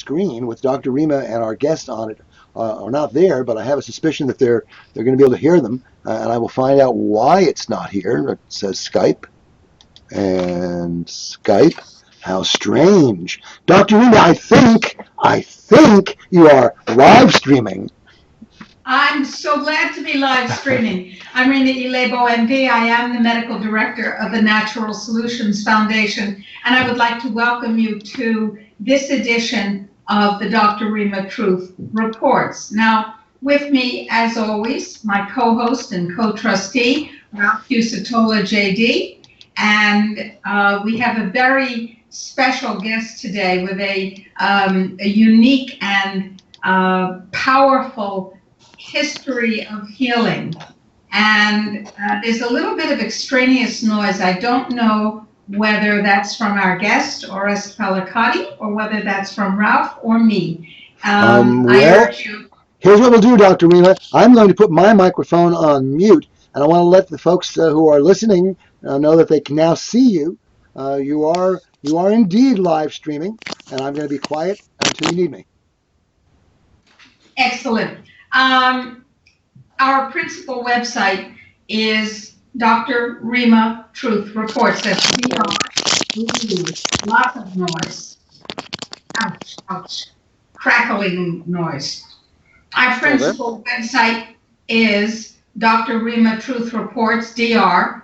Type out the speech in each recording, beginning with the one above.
screen with Dr. Rima and our guest on it are not there, but I have a suspicion that they're going to be able to hear them, and I will find out why it's not here. It says Skype, and Skype. How strange. Dr. Rima, I think you are live streaming. I'm so glad to be live streaming. I'm Rima Ilebo, MD. I am the medical director of the Natural Solutions Foundation, and I would like to welcome you to this edition of the Dr. Rima Truth Reports. Now, with me, as always, my co-host and co-trustee, Ralph Fusatola, JD, and we have a very special guest today with a unique and powerful history of healing. And there's a little bit of extraneous noise. I don't know whether that's from our guest, Orest or whether that's from Ralph or me. Well, here's what we'll do, Dr. Rima. I'm going to put my microphone on mute, and I want to let the folks who are listening know that they can now see you. You are indeed live streaming, and I'm going to be quiet until you need me. Excellent. Our principal website is Dr. Rima Truth Reports. That's lots of noise. Ouch, ouch. Crackling noise. Our principal website is Dr. Rima Truth Reports, Rima,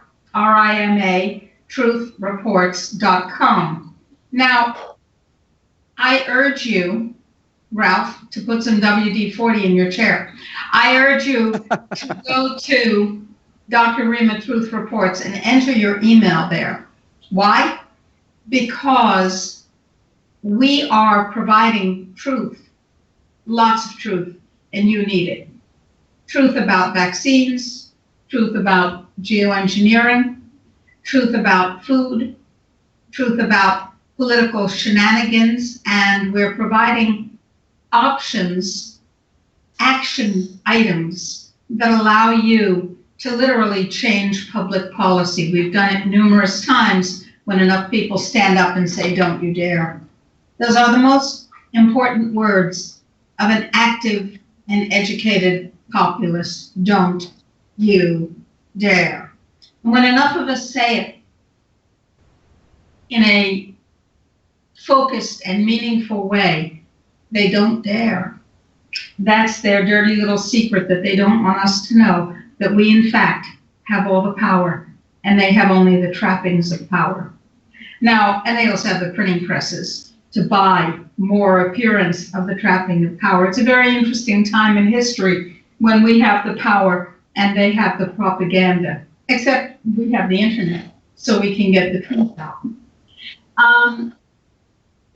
truthreports.com. Now, I urge you, Ralph, to put some WD-40 in your chair. I urge you to go to Dr. Rima Truth Reports and enter your email there. Why? Because we are providing truth, lots of truth, and you need it. Truth about vaccines, truth about geoengineering, truth about food, truth about political shenanigans, and we're providing options, action items that allow you to literally change public policy. We've done it numerous times when enough people stand up and say, "Don't you dare." Those are the most important words of an active and educated populace. Don't you dare. And when enough of us say it in a focused and meaningful way, they don't dare. That's their dirty little secret that they don't want us to know, that we in fact have all the power and they have only the trappings of power. Now, and they also have the printing presses to buy more appearance of the trapping of power. It's a very interesting time in history when we have the power and they have the propaganda, except we have the internet so we can get the truth out.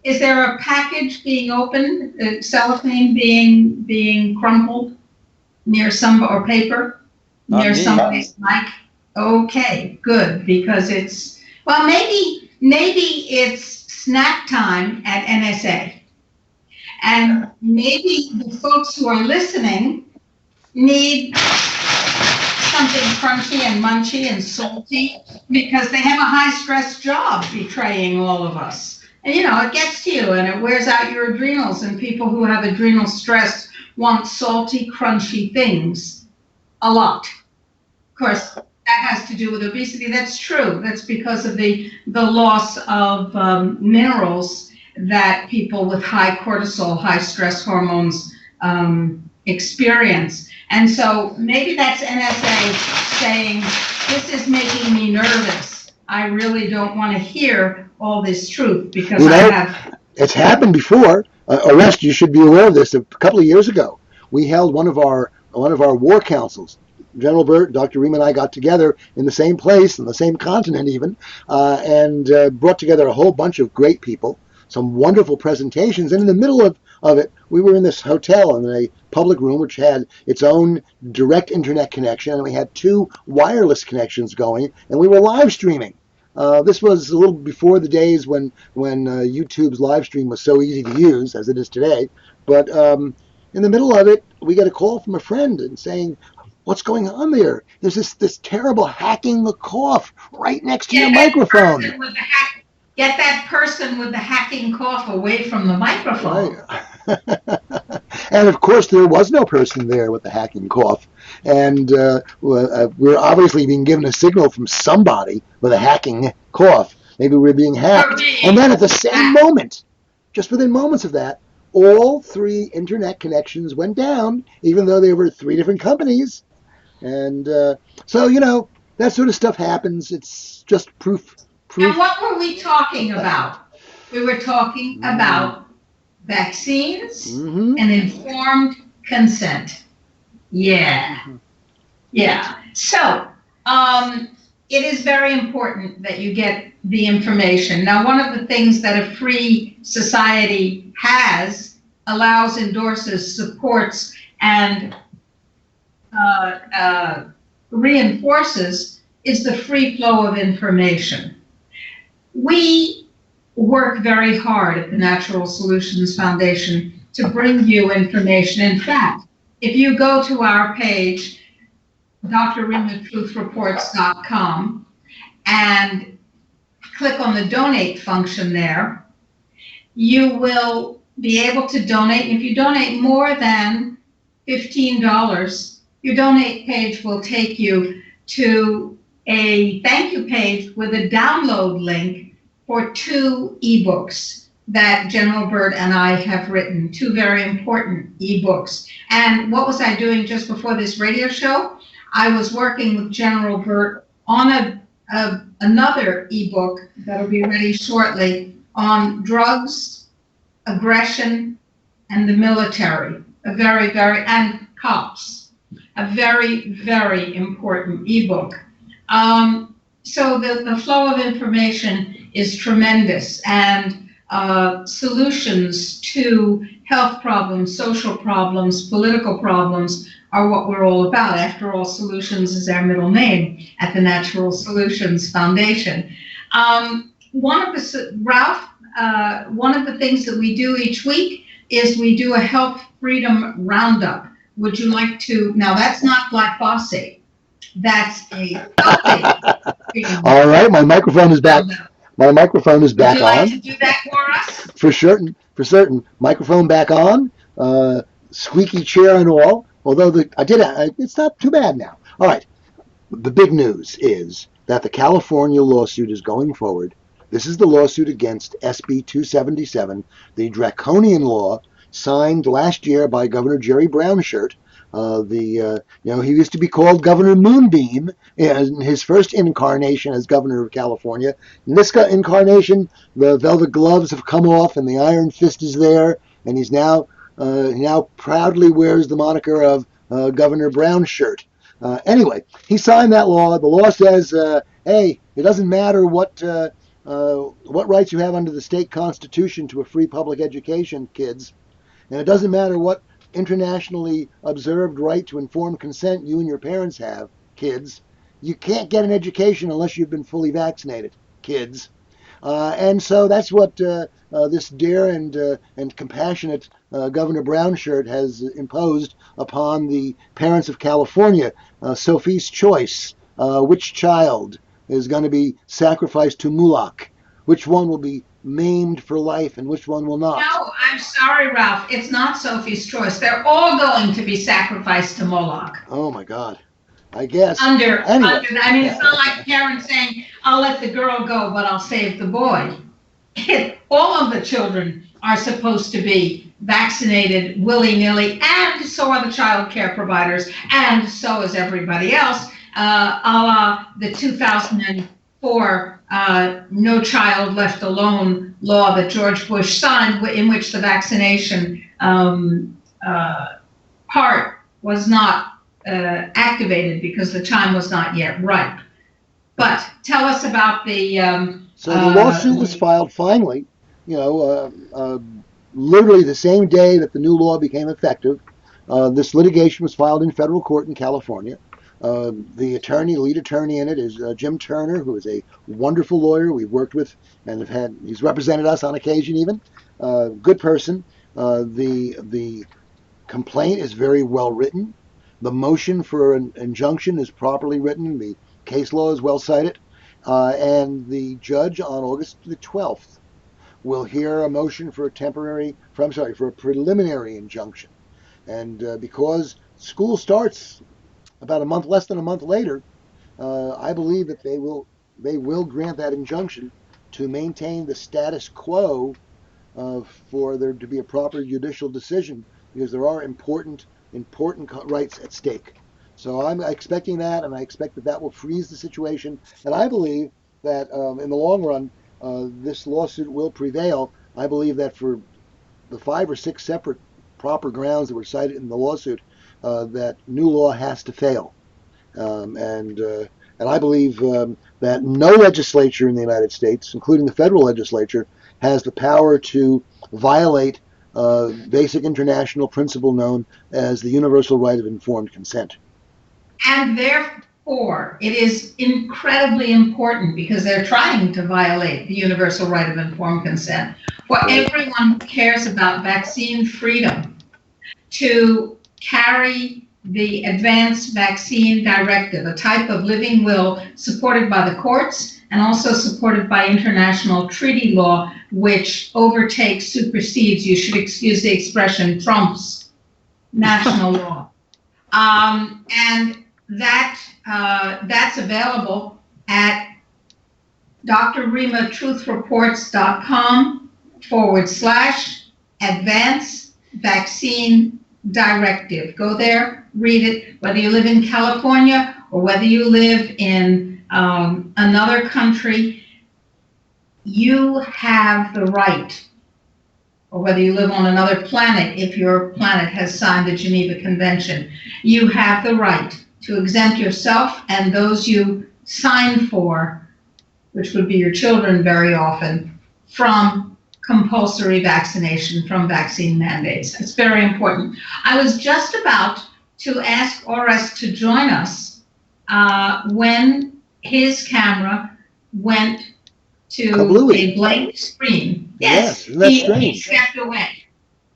Is there a package being opened, cellophane being crumpled near or paper near somebody's mic? Okay, good, because it's, well, maybe it's snack time at NSA. And maybe the folks who are listening need something crunchy and munchy and salty because they have a high-stress job betraying all of us. And, it gets to you and it wears out your adrenals, and people who have adrenal stress want salty, crunchy things a lot. Of course, that has to do with obesity. That's true. That's because of the loss of minerals that people with high cortisol, high stress hormones experience. And so maybe that's NSA saying, this is making me nervous. I really don't want to hear all this truth because It's happened before. Orest, you should be aware of this. A couple of years ago, we held one of our war councils. General Burt, Dr. Rima, and I got together in the same place, in the same continent even, and brought together a whole bunch of great people, some wonderful presentations. And in the middle of it, we were in this hotel in a public room which had its own direct internet connection, and we had 2 wireless connections going, and we were live streaming. This was a little before the days when YouTube's live stream was so easy to use as it is today. But in the middle of it, we got a call from a friend and saying, "What's going on there? There's this terrible hacking the cough right next to your microphone." Get that person with the hacking cough away from the microphone. Right. And of course, there was no person there with the hacking cough. And we're obviously being given a signal from somebody with a hacking cough. Maybe we're being hacked. And then at the same moment, just within moments of that, all three internet connections went down, even though they were three different companies. And so, that sort of stuff happens. It's just proof. And what were we talking about? We were talking about vaccines Mm-hmm. and informed consent. Yeah. Yeah. So, it is very important that you get the information. Now, one of the things that a free society allows, endorses, supports, and reinforces is the free flow of information. We work very hard at the Natural Solutions Foundation to bring you information. In fact, if you go to our page, drrimatruthreports.com, and click on the donate function there, you will be able to donate. And if you donate more than $15, your donate page will take you to a thank you page with a download link for 2 ebooks that General Byrd and I have written, 2 very important ebooks. And what was I doing just before this radio show? I was working with General Byrd on another ebook that'll be ready shortly on drugs, aggression, and the military. And cops. A very, very important ebook. So the flow of information is tremendous, and solutions to health problems, social problems, political problems are what we're all about. After all, Solutions is our middle name at the Natural Solutions Foundation. One of the things that we do each week is we do a health freedom roundup. Would you like to? Now, that's not glyphosate. That's a healthy freedom. All right, my microphone is back. My microphone is back on. Would you like on. to do that for us? For certain. Microphone back on. Squeaky chair and all. Although it's not too bad now. All right. The big news is that the California lawsuit is going forward. This is the lawsuit against SB 277, the draconian law signed last year by Governor Jerry Brownshirt. He used to be called Governor Moonbeam in his first incarnation as governor of California. In this incarnation, the velvet gloves have come off and the iron fist is there, and he now proudly wears the moniker of Governor Brownshirt. Anyway, he signed that law. The law says, hey, it doesn't matter what rights you have under the state constitution to a free public education, kids. And it doesn't matter what internationally observed right to informed consent you and your parents have, kids. You can't get an education unless you've been fully vaccinated, kids. And so that's what this dear and compassionate Governor Brownshirt has imposed upon the parents of California. Sophie's choice. Which child is going to be sacrificed to Moloch? Which one will be maimed for life and which one will not? No, I'm sorry, Ralph. It's not Sophie's choice. They're all going to be sacrificed to Moloch. Oh, my God. I guess. Anyway. It's not like parents saying, I'll let the girl go, but I'll save the boy. All of the children are supposed to be vaccinated willy-nilly, and so are the child care providers, and so is everybody else, a la the 2004 No Child Left Alone law that George Bush signed, in which the vaccination part was not activated because the time was not yet ripe. But tell us about the... So the lawsuit was filed finally, literally the same day that the new law became effective. This litigation was filed in federal court in California. The lead attorney in it is Jim Turner, who is a wonderful lawyer we've worked with and he's represented us on occasion even. Good person. The complaint is very well written. The motion for an injunction is properly written. The case law is well cited. And the judge on August the 12th will hear a motion for a for a preliminary injunction. And because school starts about less than a month later, I believe that they will grant that injunction to maintain the status quo for there to be a proper judicial decision, because there are important rights at stake. So I'm expecting that, and I expect that will freeze the situation. And I believe that in the long run, this lawsuit will prevail. I believe that for the 5 or 6 separate proper grounds that were cited in the lawsuit, that new law has to fail. And I believe that no legislature in the United States, including the federal legislature, has the power to violate basic international principle known as the universal right of informed consent. And therefore, it is incredibly important, because they're trying to violate the universal right of informed consent, for everyone who cares about vaccine freedom to carry the Advanced Vaccine Directive, a type of living will supported by the courts and also supported by international treaty law, which overtakes, supersedes, you should excuse the expression, trumps national law. And that's available at drrimatruthreports.com/advance vaccine directive. Go there, read it, whether you live in California or whether you live in another country, you have the right, or whether you live on another planet, if your planet has signed the Geneva Convention, you have the right to exempt yourself and those you sign for, which would be your children very often, from compulsory vaccination, from vaccine mandates. It's very important. I was just about to ask Orest to join us when his camera went to a blank screen. Yes, he stepped away.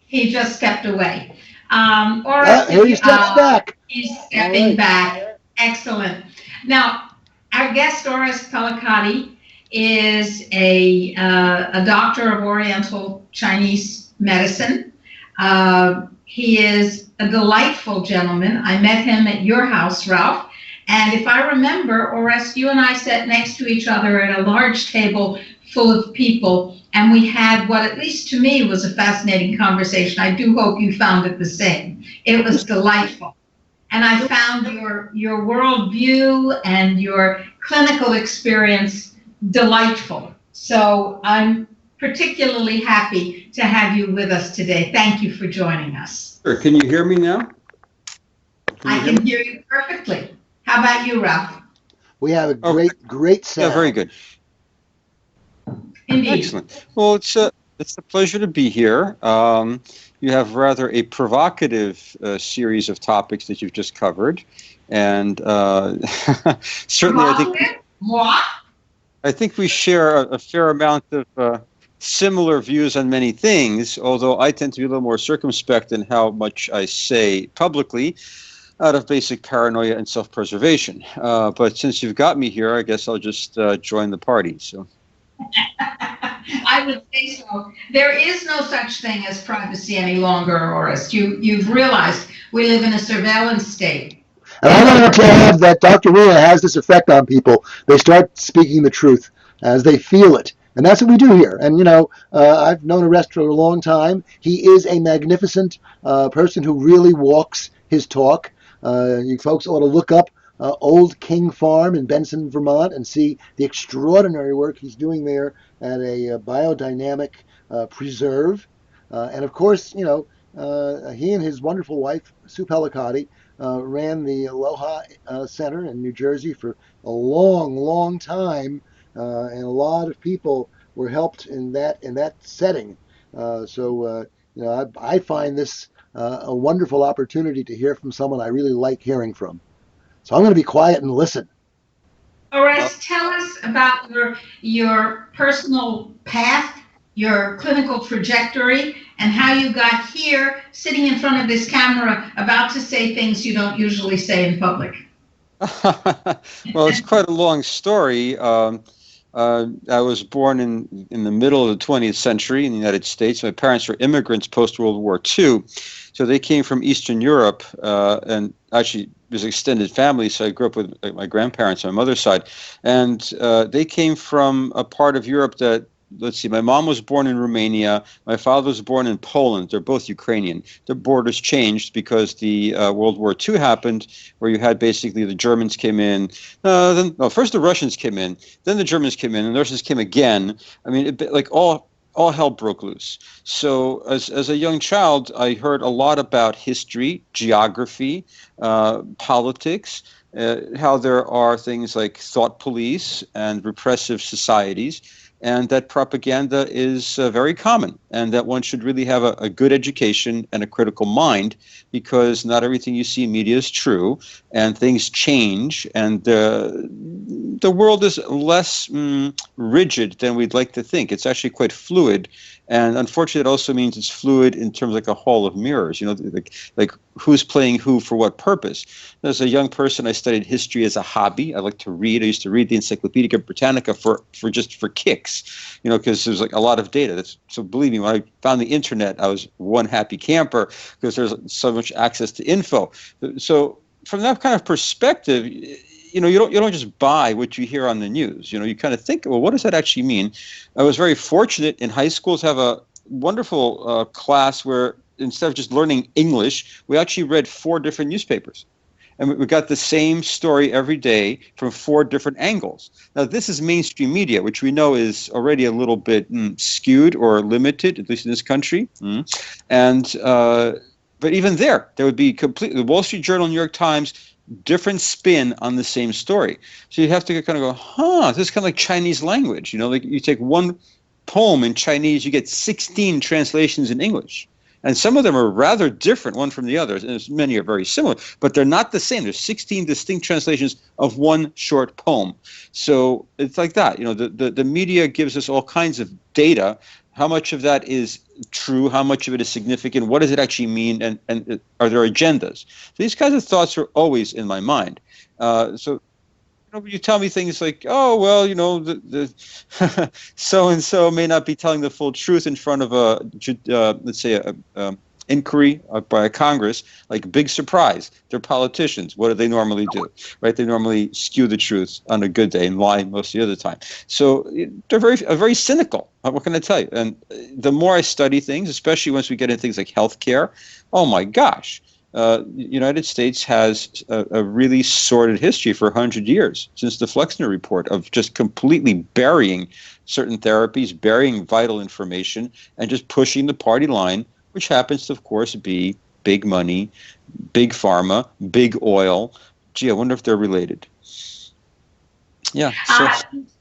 He just stepped away. Orest, here he steps back. He's stepping back. Excellent. Now, our guest, Orest Pellicati, is a doctor of Oriental Chinese medicine. He is a delightful gentleman. I met him at your house, Ralph. And if I remember, Orest, you and I sat next to each other at a large table full of people, and we had what, at least to me, was a fascinating conversation. I do hope you found it the same. It was delightful. And I found your worldview and your clinical experience delightful. So I'm particularly happy to have you with us today. Thank you for joining us. Sure. Can you hear me now? I can hear you perfectly. How about you, Ralph? We have a great sound. Yeah, very good. Indeed. Excellent. Well, it's a pleasure to be here. You have rather a provocative series of topics that you've just covered, and certainly I think we share a fair amount of similar views on many things, although I tend to be a little more circumspect in how much I say publicly, out of basic paranoia and self-preservation. But since you've got me here, I guess I'll just join the party. So. I would say so. There is no such thing as privacy any longer, Orest. You've realized we live in a surveillance state. And I wanted to add that Dr. Rima has this effect on people. They start speaking the truth as they feel it. And that's what we do here. And, I've known Orest for a long time. He is a magnificent person who really walks his talk. You folks ought to look up Old King Farm in Benson, Vermont, and see the extraordinary work he's doing there at a biodynamic preserve. And of course, he and his wonderful wife, Sue Pellicati, ran the Aloha Center in New Jersey for a long, long time, and a lot of people were helped in that setting. So I find this a wonderful opportunity to hear from someone I really like hearing from. So I'm going to be quiet and listen. Orest, tell us about your personal path, your clinical trajectory, and how you got here, sitting in front of this camera, about to say things you don't usually say in public. Well, it's quite a long story. I was born in the middle of the 20th century in the United States. My parents were immigrants post-World War II. So they came from Eastern Europe, and actually it was extended family, so I grew up with my grandparents on my mother's side. And they came from a part of Europe that, let's see, my mom was born in Romania. My father was born in Poland. They're both Ukrainian. Their borders changed because the World War II happened, where you had basically the Germans came in. First the Russians came in, then the Germans came in, and the Russians came again. I mean, like all hell broke loose. So as a young child, I heard a lot about history, geography, politics, how there are things like thought police and repressive societies, and that propaganda is very common, and that one should really have a good education and a critical mind, because not everything you see in media is true, and things change, and the world is less rigid than we'd like to think. It's actually quite fluid, and unfortunately it also means it's fluid in terms of like a hall of mirrors, like who's playing who for what purpose. As a young person, I studied history as a hobby. I like to read. I used to read the Encyclopedia Britannica for kicks, because there's like a lot of data. So believe me, when I found the internet, I was one happy camper, because there's so much access to info. So from that kind of perspective, you don't just buy what you hear on the news. You kind of think, well, what does that actually mean? I was very fortunate in high school to have a wonderful class where instead of just learning English, we actually read 4 different newspapers. And we got the same story every day from 4 different angles. Now, this is mainstream media, which we know is already a little bit skewed or limited, at least in this country. And but even there would be completely the Wall Street Journal, New York Times, different spin on the same story. So you have to kind of go, this is kind of like Chinese language. Like you take one poem in Chinese, you get 16 translations in English. And some of them are rather different, one from the other, and many are very similar, but they're not the same. There's 16 distinct translations of one short poem. So it's like that. The media gives us all kinds of data. How much of that is true? How much of it is significant? What does it actually mean? And are there agendas? So these kinds of thoughts are always in my mind. You tell me things like, oh, well, the so-and-so may not be telling the full truth in front of let's say, a inquiry by a Congress, like big surprise. They're politicians. What do they normally do? Right? They normally skew the truth on a good day and lie most of the other time. So they're very cynical. What can I tell you? And the more I study things, especially once we get into things like healthcare, oh my gosh. The United States has a really sordid history for 100 years since the Flexner Report of just completely burying certain therapies, burying vital information, and just pushing the party line, which happens to, of course, be big money, big pharma, big oil. Gee, I wonder if they're related. Yeah. So.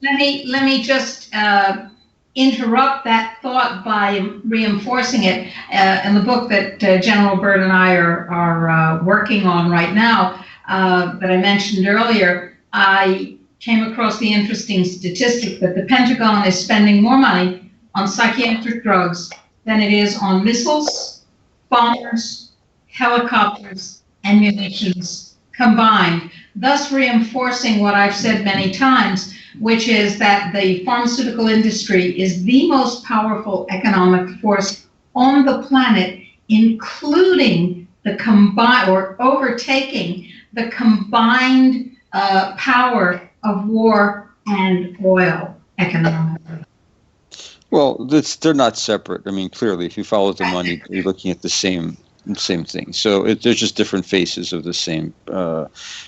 Let me just interrupt that thought by reinforcing it. In the book that General Byrd and I are working on right now, that I mentioned earlier, I came across the interesting statistic that the Pentagon is spending more money on psychiatric drugs than it is on missiles, bombers, helicopters, and munitions combined, thus reinforcing what I've said many times, which is that the pharmaceutical industry is the most powerful economic force on the planet, including the combined or overtaking the combined power of war and oil economically. Well, they're not separate. I mean, clearly, if you follow the money, you're looking at the same thing. So they're just different faces of the same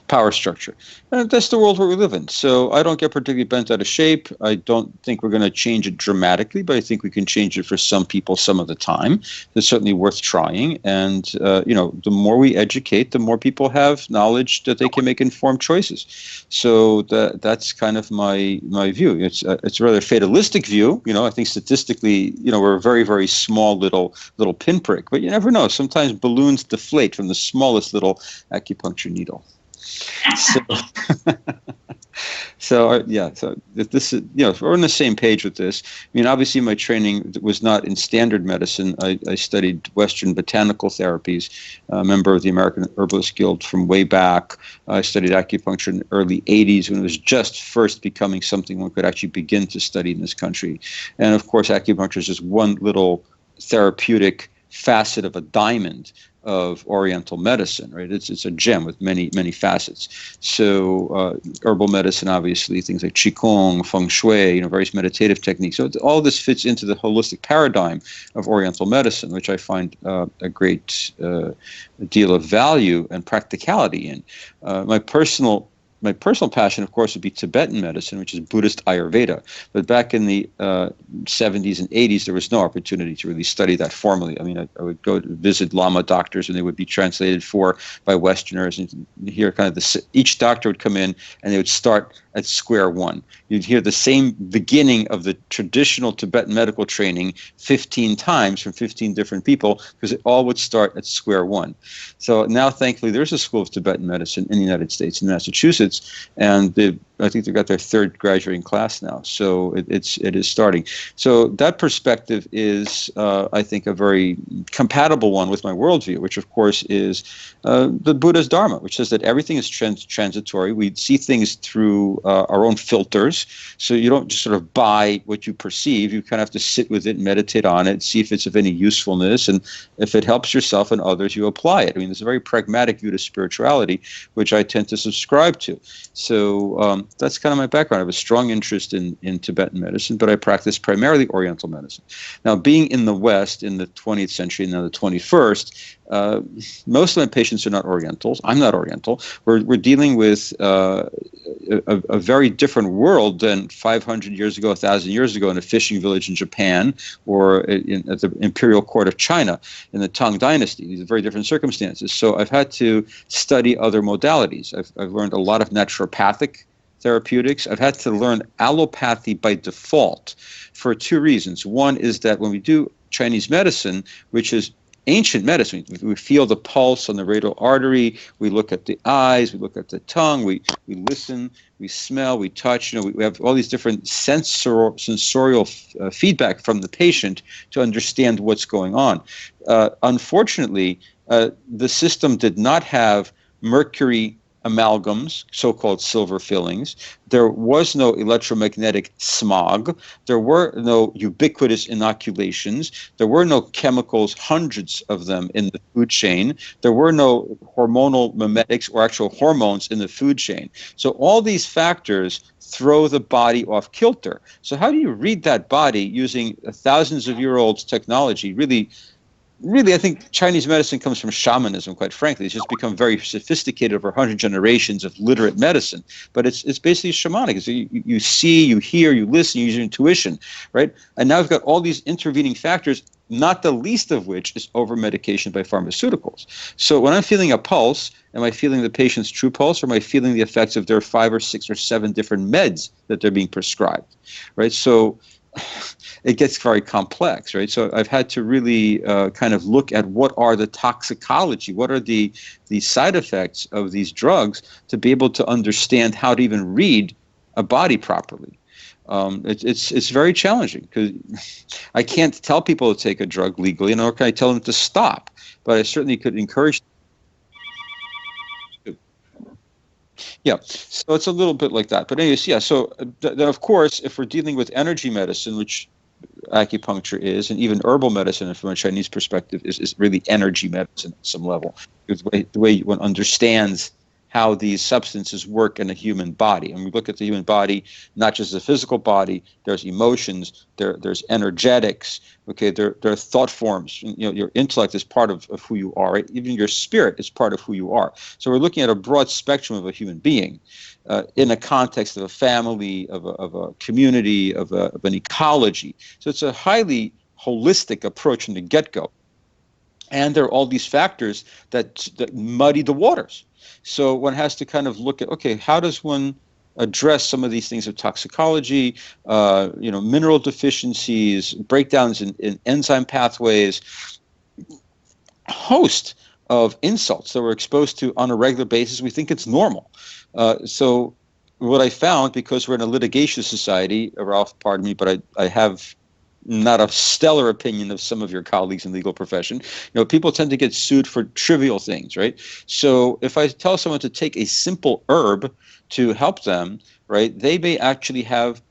power structure. And that's the world where we live in. So I don't get particularly bent out of shape. I don't think we're going to change it dramatically, but I think we can change it for some people some of the time. It's certainly worth trying. And, the more we educate, the more people have knowledge that they can make informed choices. So that's kind of my view. It's a rather fatalistic view. I think statistically, we're a very, very small little pinprick, but you never know. Sometimes balloons deflate from the smallest little acupuncture needle. So, so this is, we're on the same page with this. I mean, obviously, my training was not in standard medicine. I studied Western botanical therapies, a member of the American Herbalist Guild from way back. I studied acupuncture in the early 80s when it was just first becoming something one could actually begin to study in this country. And of course, acupuncture is just one little therapeutic facet of a diamond of Oriental medicine, right? It's a gem with many, many facets. So herbal medicine, obviously, things like Qigong, Feng Shui, various meditative techniques. So all this fits into the holistic paradigm of Oriental medicine, which I find a great deal of value and practicality in. My personal passion, of course, would be Tibetan medicine, which is Buddhist Ayurveda. But back in the 70s and 80s, there was no opportunity to really study that formally. I mean, I would go to visit Lama doctors, and they would be translated for by Westerners. And hear kind of each doctor would come in, and they would start at square one. You'd hear the same beginning of the traditional Tibetan medical training 15 times from 15 different people, because it all would start at square one. So now, thankfully, there's a school of Tibetan medicine in the United States, in Massachusetts, and I think they've got their third graduating class now. So it is starting. So that perspective is, I think, a very compatible one with my worldview, which, of course, is the Buddha's Dharma, which says that everything is transitory. We see things through our own filters. So you don't just sort of buy what you perceive. You kind of have to sit with it, meditate on it, see if it's of any usefulness. And if it helps yourself and others, you apply it. I mean, there's a very pragmatic view to spirituality, which I tend to subscribe to. So that's kind of my background. I have a strong interest in Tibetan medicine, but I practice primarily Oriental medicine. Now, being in the West in the 20th century, now the 21st, most of my patients are not Orientals. I'm not Oriental. We're dealing with a very different world than 500 years ago, 1,000 years ago in a fishing village in Japan or at the imperial court of China in the Tang Dynasty. These are very different circumstances. So I've had to study other modalities. I've learned a lot of naturopathic therapeutics. I've had to learn allopathy by default for two reasons. One is that when we do Chinese medicine, which is ancient medicine, we feel the pulse on the radial artery, we look at the eyes, we look at the tongue, we listen, we smell, we touch, we have all these different sensorial feedback from the patient to understand what's going on. Unfortunately, the system did not have mercury amalgams, so-called silver fillings. There was no electromagnetic smog. There were no ubiquitous inoculations. There were no chemicals, hundreds of them in the food chain. There were no hormonal mimetics or actual hormones in the food chain. So all these factors throw the body off kilter. So how do you read that body using thousands of year old technology? Really, I think Chinese medicine comes from shamanism, quite frankly. It's just become very sophisticated over 100 generations of literate medicine. But it's basically shamanic. So you see, you hear, you listen, you use your intuition, right? And now we've got all these intervening factors, not the least of which is over-medication by pharmaceuticals. So when I'm feeling a pulse, am I feeling the patient's true pulse, or am I feeling the effects of their 5 or 6 or 7 different meds that they're being prescribed, right? So it gets very complex, right? So I've had to really kind of look at what are the toxicology, what are the side effects of these drugs to be able to understand how to even read a body properly. It's very challenging because I can't tell people to take a drug legally, nor can I tell them to stop, but I certainly could encourage them. Yeah, so it's a little bit like that. But anyways, yeah, so then of course, if we're dealing with energy medicine, which acupuncture is, and even herbal medicine from a Chinese perspective is really energy medicine at some level. The way one understands how these substances work in a human body. And we look at the human body, not just the physical body, there's emotions, there's energetics, okay, there are thought forms. Your intellect is part of who you are, right? Even your spirit is part of who you are. So we're looking at a broad spectrum of a human being in a context of a family, of a community, of an ecology. So it's a highly holistic approach from the get-go. And there are all these factors that muddy the waters. So one has to kind of look at, okay, how does one address some of these things of toxicology, mineral deficiencies, breakdowns in enzyme pathways, a host of insults that we're exposed to on a regular basis. We think it's normal. So what I found, because we're in a litigious society, Ralph, pardon me, but I have not a stellar opinion of some of your colleagues in the legal profession. People tend to get sued for trivial things, right? So if I tell someone to take a simple herb to help them, right, they may actually have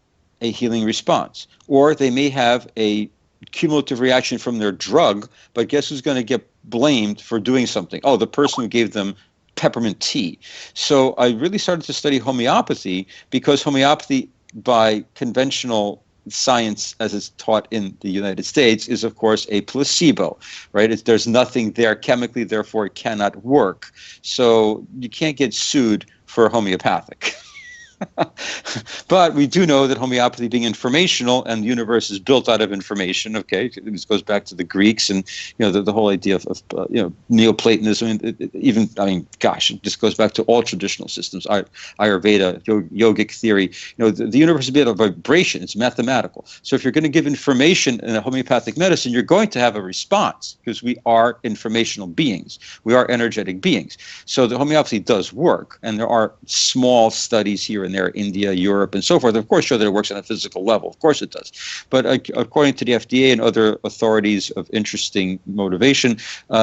a healing response, or they may have a cumulative reaction from their drug, but guess who's going to get blamed for doing something? Oh, the person who gave them peppermint tea. So I really started to study homeopathy, because homeopathy, by conventional science as it's taught in the United States, is of course a placebo, right? There's nothing there chemically, therefore it cannot work. So you can't get sued for homeopathic. But we do know that homeopathy being informational, and the universe is built out of information. Okay, this goes back to the Greeks, and the whole idea of Neoplatonism. It just goes back to all traditional systems, Ayurveda, yogic theory. The universe is built of vibration. It's mathematical. So if you're going to give information in a homeopathic medicine, you're going to have a response, because we are informational beings. We are energetic beings. So the homeopathy does work, and there are small studies here and there, India, Europe, and so forth, of course, show that it works on a physical level. Of course it does. But according to the FDA and other authorities of interesting motivation,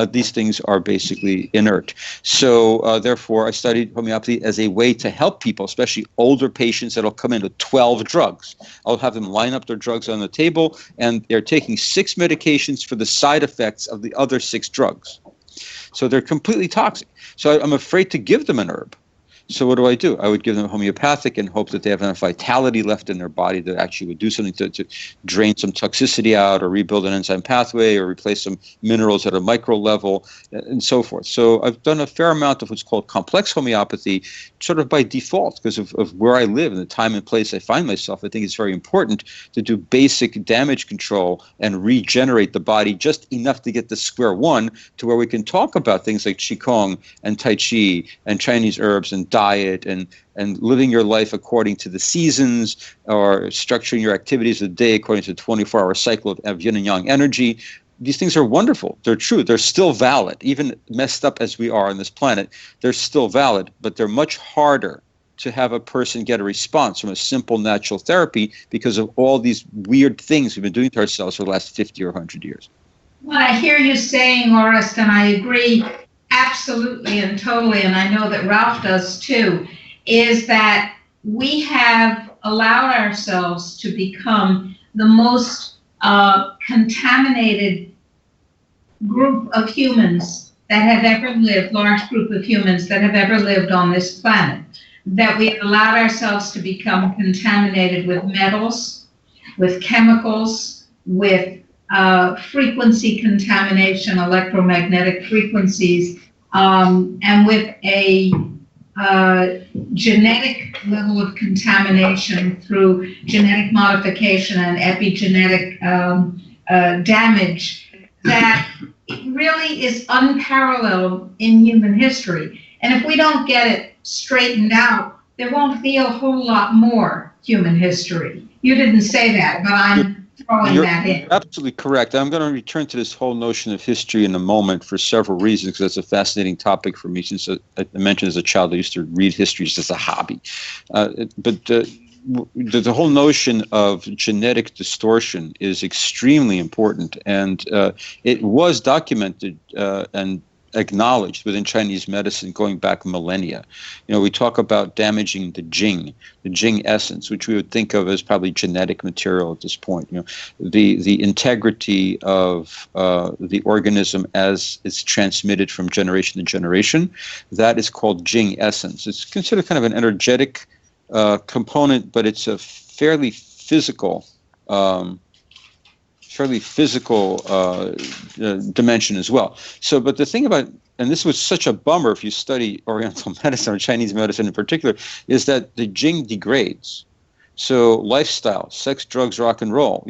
these things are basically inert. So therefore, I studied homeopathy as a way to help people, especially older patients that'll come in with 12 drugs. I'll have them line up their drugs on the table, and they're taking 6 medications for the side effects of the other 6 drugs. So they're completely toxic. So I'm afraid to give them an herb. So what do? I would give them homeopathic and hope that they have enough vitality left in their body that actually would do something to drain some toxicity out, or rebuild an enzyme pathway, or replace some minerals at a micro level, and so forth. So I've done a fair amount of what's called complex homeopathy, sort of by default, because of where I live and the time and place I find myself. I think it's very important to do basic damage control and regenerate the body just enough to get to square one, to where we can talk about things like Qigong and Tai Chi and Chinese herbs and diet and living your life according to the seasons, or structuring your activities of the day according to the 24-hour cycle of yin and yang energy. These things are wonderful. They're true. They're still valid. Even messed up as we are on this planet, they're still valid, but they're much harder to have a person get a response from a simple natural therapy, because of all these weird things we've been doing to ourselves for the last 50 or 100 years. What I hear you saying, Orest, and I agree absolutely and totally, and I know that Ralph does too, is that we have allowed ourselves to become the most contaminated group of humans that have ever lived, large group of humans that have ever lived on this planet. That we have allowed ourselves to become contaminated with metals, with chemicals, with frequency contamination, electromagnetic frequencies, and with a genetic level of contamination through genetic modification and epigenetic damage that really is unparalleled in human history. And if we don't get it straightened out, there won't be a whole lot more human history. You didn't say that, but I'm throwing that in. You're absolutely correct. I'm going to return to this whole notion of history in a moment for several reasons, because that's a fascinating topic for me. Since I mentioned as a child, I used to read history just as a hobby. But the whole notion of genetic distortion is extremely important, and it was documented and acknowledged within Chinese medicine going back millennia. We talk about damaging the Jing essence, which we would think of as probably genetic material at this point. The integrity of the organism as it's transmitted from generation to generation, that is called Jing essence. It's considered kind of an energetic component, but it's a fairly physical dimension as well. So, but the thing about, and this was such a bummer if you study Oriental medicine or Chinese medicine in particular, is that the Jing degrades. So lifestyle, sex, drugs, rock and roll,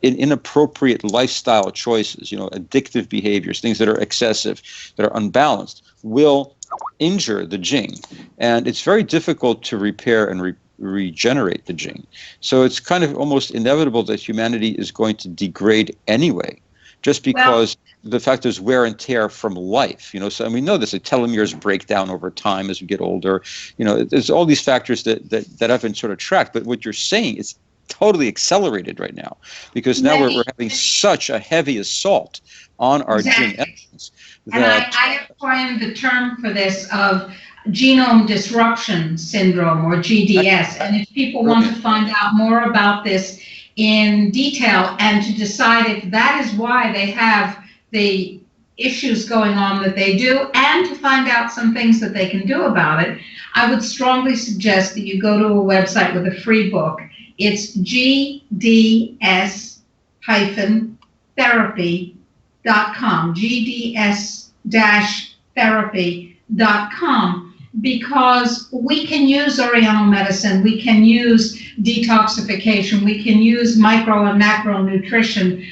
inappropriate lifestyle choices, addictive behaviors, things that are excessive, that are unbalanced, will injure the Jing. And it's very difficult to repair and regenerate the Jing. So it's kind of almost inevitable that humanity is going to degrade anyway. just Well, because the fact there's wear and tear from life, so and we know this, the telomeres break down over time as we get older. There's all these factors that have been sort of tracked, but what you're saying is totally accelerated right now, because now we're having such a heavy assault on our gene essence. And I have coined the term for this of genome disruption syndrome, or GDS. And if people want to find out more about this in detail and to decide if that is why they have the issues going on that they do, and to find out some things that they can do about it, I would strongly suggest that you go to a website with a free book. It's gds-therapy.com, gds-therapy.com, because we can use Oriental medicine, we can use detoxification, we can use micro and macro nutrition,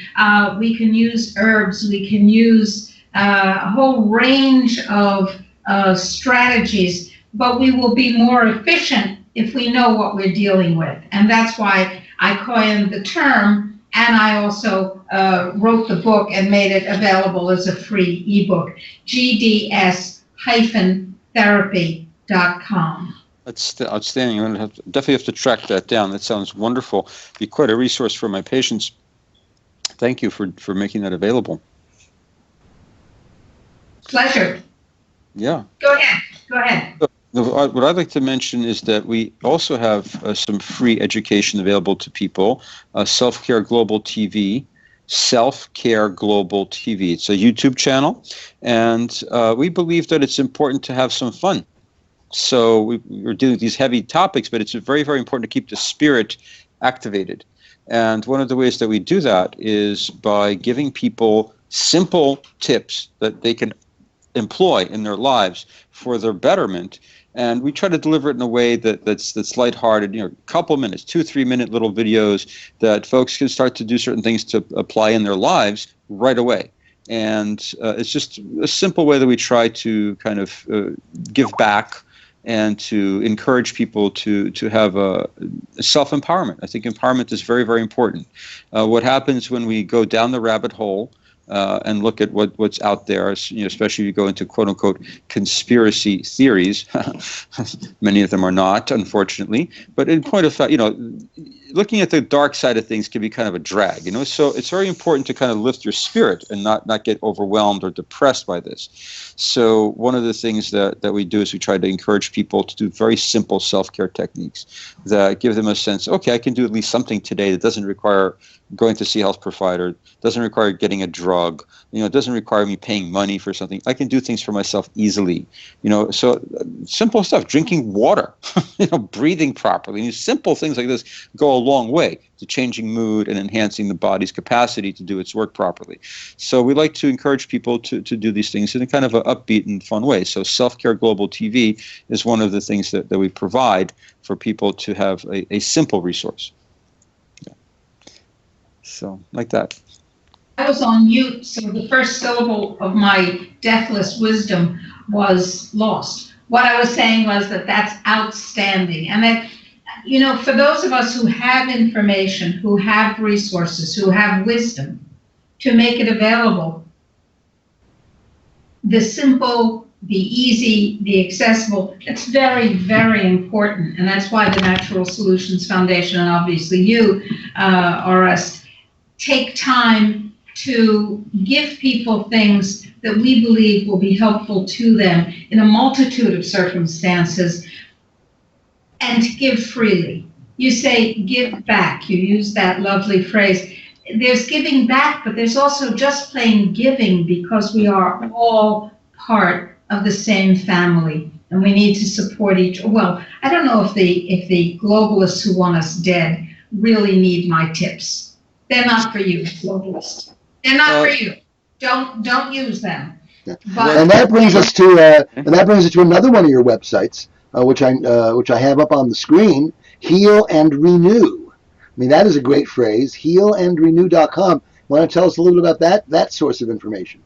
we can use herbs, we can use a whole range of strategies, but we will be more efficient if we know what we're dealing with. And that's why I coined the term, and I also wrote the book and made it available as a free ebook, gds-therapy.com. That's outstanding. I'm going to definitely have to track that down. That sounds wonderful. Be quite a resource for my patients. Thank you for making that available. Pleasure. Yeah. Go ahead. What I'd like to mention is that we also have some free education available to people. Self-Care Global TV. Self-Care Global TV. It's a YouTube channel, and we believe that it's important to have some fun. So we're dealing with these heavy topics, but it's very, very important to keep the spirit activated. And one of the ways that we do that is by giving people simple tips that they can employ in their lives for their betterment. And we try to deliver it in a way that's lighthearted, a couple minutes, 2-3 minute little videos that folks can start to do certain things to apply in their lives right away. And it's just a simple way that we try to kind of give back and to encourage people to have a self-empowerment. I think empowerment is very, very important. What happens when we go down the rabbit hole and look at what's out there, especially if you go into quote-unquote conspiracy theories. Many of them are not, unfortunately. But in point of fact, looking at the dark side of things can be kind of a drag, So it's very important to kind of lift your spirit and not get overwhelmed or depressed by this. So one of the things that we do is we try to encourage people to do very simple self-care techniques that give them a sense, okay, I can do at least something today that doesn't require going to see a health provider, doesn't require getting a drug, it doesn't require me paying money for something. I can do things for myself easily, so simple stuff, drinking water, breathing properly. Simple things like this go a long way to changing mood and enhancing the body's capacity to do its work properly. So we like to encourage people to do these things in a kind of an upbeat and fun way. So Self-Care Global TV is one of the things that we provide for people to have a simple resource. So, like that. I was on mute, so the first syllable of my deathless wisdom was lost. What I was saying was that that's outstanding. And that, for those of us who have information, who have resources, who have wisdom, to make it available, the simple, the easy, the accessible, it's very, very important. And that's why the Natural Solutions Foundation, and obviously you, Orest, take time to give people things that we believe will be helpful to them in a multitude of circumstances, and to give freely. You say give back. You use that lovely phrase. There's giving back, but there's also just plain giving, because we are all part of the same family, and we need to support each. Well, I don't know if the globalists who want us dead really need my tips. They're not for you, globalists. They're not for you. Don't use them. Yeah. And that brings us to another one of your websites, which I have up on the screen. Heal and Renew. I mean, that is a great phrase. Healandrenew.com. Want to tell us a little bit about that source of information?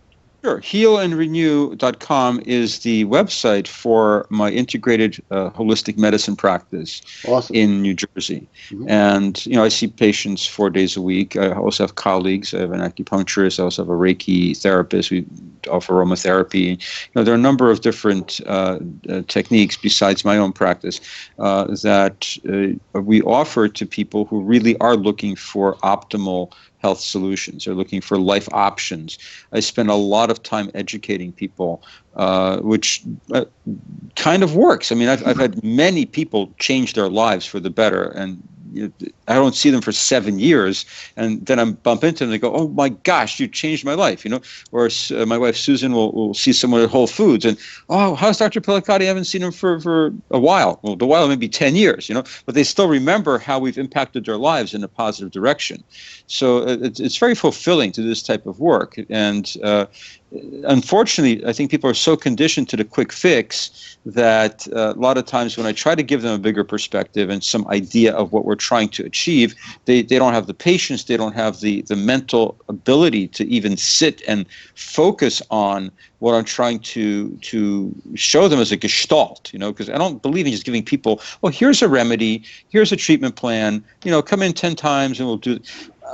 Sure. Healandrenew.com is the website for my integrated holistic medicine practice Awesome. in New Jersey. Mhm. And, I see patients 4 days a week. I also have colleagues. I have an acupuncturist. I also have a Reiki therapist. We offer aromatherapy. There are a number of different techniques besides my own practice that we offer to people who really are looking for optimal health solutions. They're looking for life options. I spend a lot of time educating people, which kind of works. I mean, I've had many people change their lives for the better, and I don't see them for 7 years, and then I bump into them. They go, "Oh my gosh, you changed my life," Or my wife Susan will see someone at Whole Foods, and "Oh, how's Dr. Pellicati? I haven't seen him for a while." Well, the while maybe 10 years, but they still remember how we've impacted their lives in a positive direction. So it's very fulfilling to do this type of work, and unfortunately, I think people are so conditioned to the quick fix that a lot of times when I try to give them a bigger perspective and some idea of what we're trying to achieve, they don't have the patience, they don't have the mental ability to even sit and focus on what I'm trying to show them as a gestalt, because I don't believe in just giving people, well, here's a remedy, here's a treatment plan, come in 10 times and we'll do it.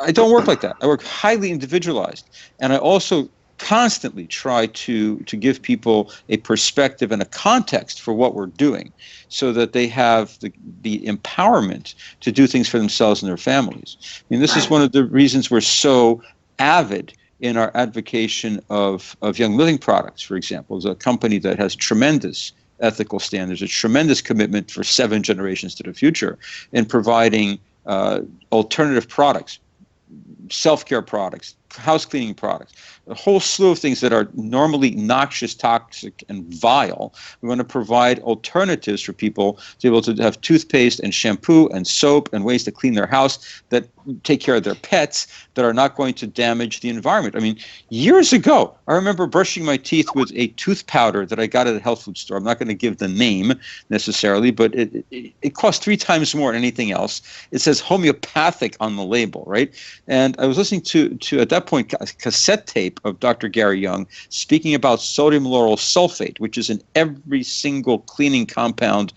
I don't work like that. I work highly individualized. And I also constantly try to give people a perspective and a context for what we're doing so that they have the empowerment to do things for themselves and their families. I mean, this is one of the reasons we're so avid in our advocacy of Young Living products, for example. It's a company that has tremendous ethical standards, a tremendous commitment for 7 generations to the future in providing alternative products, self-care products, house cleaning products, a whole slew of things that are normally noxious, toxic, and vile. We want to provide alternatives for people to be able to have toothpaste and shampoo and soap and ways to clean their house that take care of their pets, that are not going to damage the environment. I mean, years ago, I remember brushing my teeth with a tooth powder that I got at a health food store. I'm not going to give the name necessarily, but it costs 3 times more than anything else. It says homeopathic on the label, right? And I was listening to at that point, a cassette tape of Dr. Gary Young speaking about sodium lauryl sulfate, which is in every single cleaning compound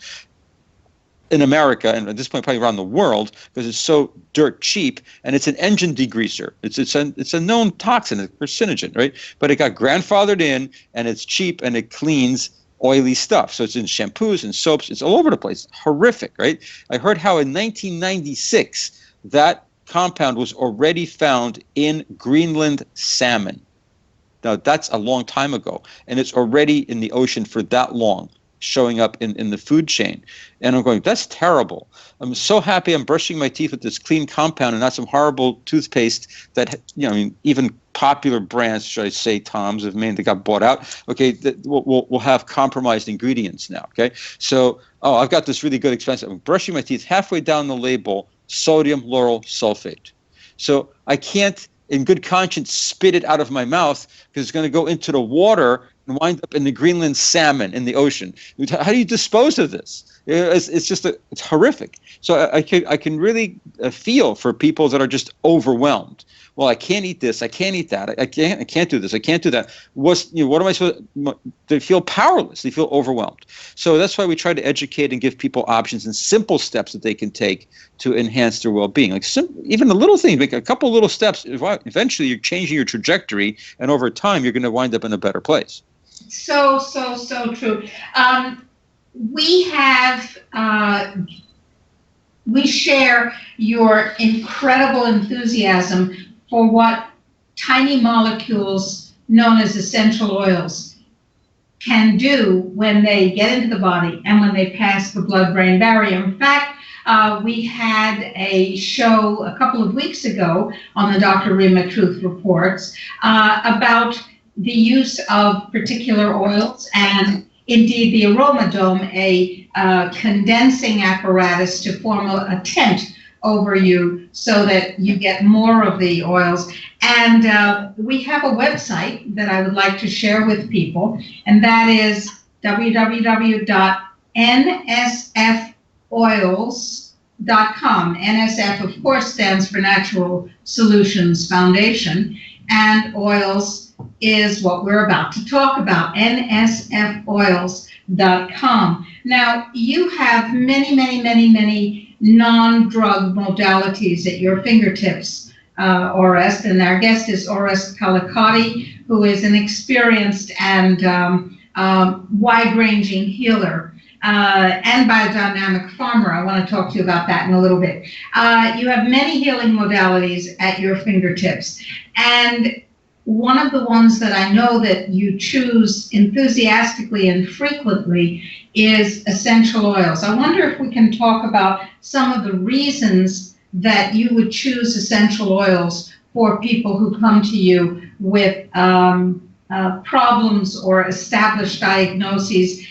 in America, and at this point probably around the world, because it's so dirt cheap, and it's an engine degreaser. It's a known toxin, a carcinogen, right? But it got grandfathered in, and it's cheap, and it cleans oily stuff. So it's in shampoos and soaps. It's all over the place. Horrific, right? I heard how in 1996 that compound was already found in Greenland salmon. Now, that's a long time ago, and it's already in the ocean for that long, showing up in the food chain. And I'm going, that's terrible. I'm so happy I'm brushing my teeth with this clean compound and not some horrible toothpaste that, even popular brands, should I say, Tom's of Maine, that got bought out, okay, that will have compromised ingredients now, okay? So, I've got this really good expensive. I'm brushing my teeth, halfway down the label, sodium lauryl sulfate. So I can't, in good conscience, spit it out of my mouth because it's going to go into the water and wind up in the Greenland salmon in the ocean. How do you dispose of this? It's just it's horrific. So I can really feel for people that are just overwhelmed. Well, I can't eat this. I can't eat that. I can't do this. I can't do that. What am I supposed to? They feel powerless. They feel overwhelmed. So that's why we try to educate and give people options and simple steps that they can take to enhance their well-being. Like even a little thing, make a couple little steps. Eventually, you're changing your trajectory, and over time, you're going to wind up in a better place. So true. We share your incredible enthusiasm for what tiny molecules known as essential oils can do when they get into the body and when they pass the blood-brain barrier. In fact, we had a show a couple of weeks ago on the Dr. Rima Truth Reports about the use of particular oils and indeed the aromadome, a condensing apparatus to form a tent over you so that you get more of the oils. And we have a website that I would like to share with people, and that is www.nsfoils.com. NSF, of course, stands for Natural Solutions Foundation, and oils is what we're about to talk about, nsfoils.com. Now, you have many non-drug modalities at your fingertips, Orest, and our guest is Orest Kalikati, who is an experienced and wide-ranging healer and biodynamic farmer. I want to talk to you about that in a little bit. You have many healing modalities at your fingertips, and one of the ones that I know that you choose enthusiastically and frequently is essential oils. I wonder if we can talk about some of the reasons that you would choose essential oils for people who come to you with problems or established diagnoses.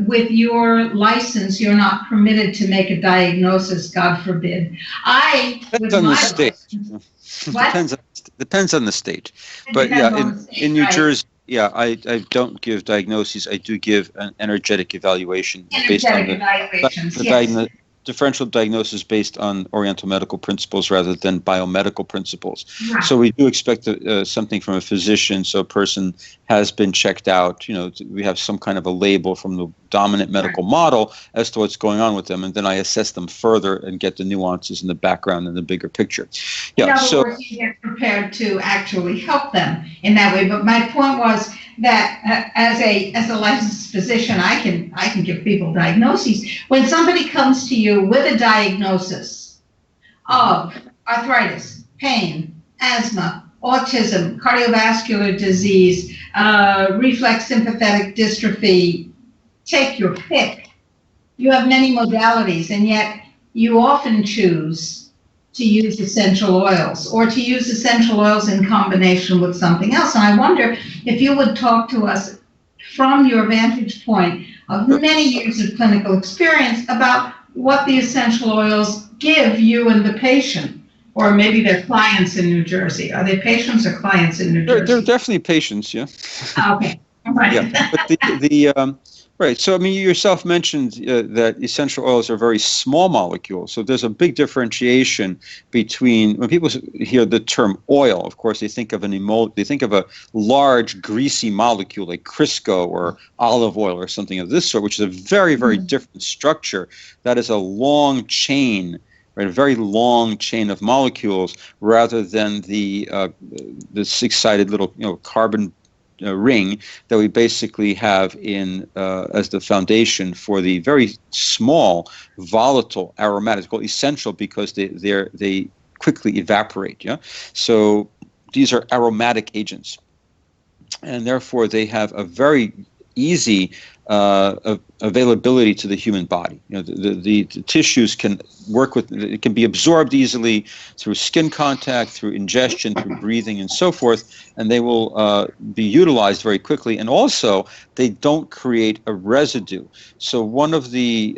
With your license, you're not permitted to make a diagnosis, God forbid. Depends on the state. Depends on the state. But yeah, in New Jersey, yeah, I don't give diagnoses. I do give an energetic evaluation based on the differential diagnosis based on Oriental medical principles rather than biomedical principles. Right. So we do expect something from a physician. So a person has been checked out. We have some kind of a label from the dominant medical model as to what's going on with them, and then I assess them further and get the nuances in the background and the bigger picture. Yeah. So you get prepared to actually help them in that way. But my point was that as a licensed physician, I can give people diagnoses. When somebody comes to you with a diagnosis of arthritis, pain, asthma, autism, cardiovascular disease, reflex sympathetic dystrophy, take your pick. You have many modalities, and yet you often choose to use essential oils or to use essential oils in combination with something else. And I wonder if you would talk to us from your vantage point of many years of clinical experience about what the essential oils give you and the patient, or maybe they're clients in New Jersey. Are they patients or clients in New Jersey? They're definitely patients, yeah. Okay, all right. Yeah, but right. So, I mean, you yourself mentioned that essential oils are very small molecules. So there's a big differentiation between when people hear the term oil. Of course, they think of they think of a large greasy molecule like Crisco or olive oil or something of this sort, which is a very different structure. That is a long chain. Right, a very long chain of molecules, rather than the six-sided little carbon ring that we basically have in as the foundation for the very small volatile aromatics, called essential because they quickly evaporate. Yeah, so these are aromatic agents, and therefore they have a very easy availability to the human body. The tissues can work with it, can be absorbed easily through skin contact, through ingestion, through breathing, and so forth, and they will be utilized very quickly. And also, they don't create a residue. So one of the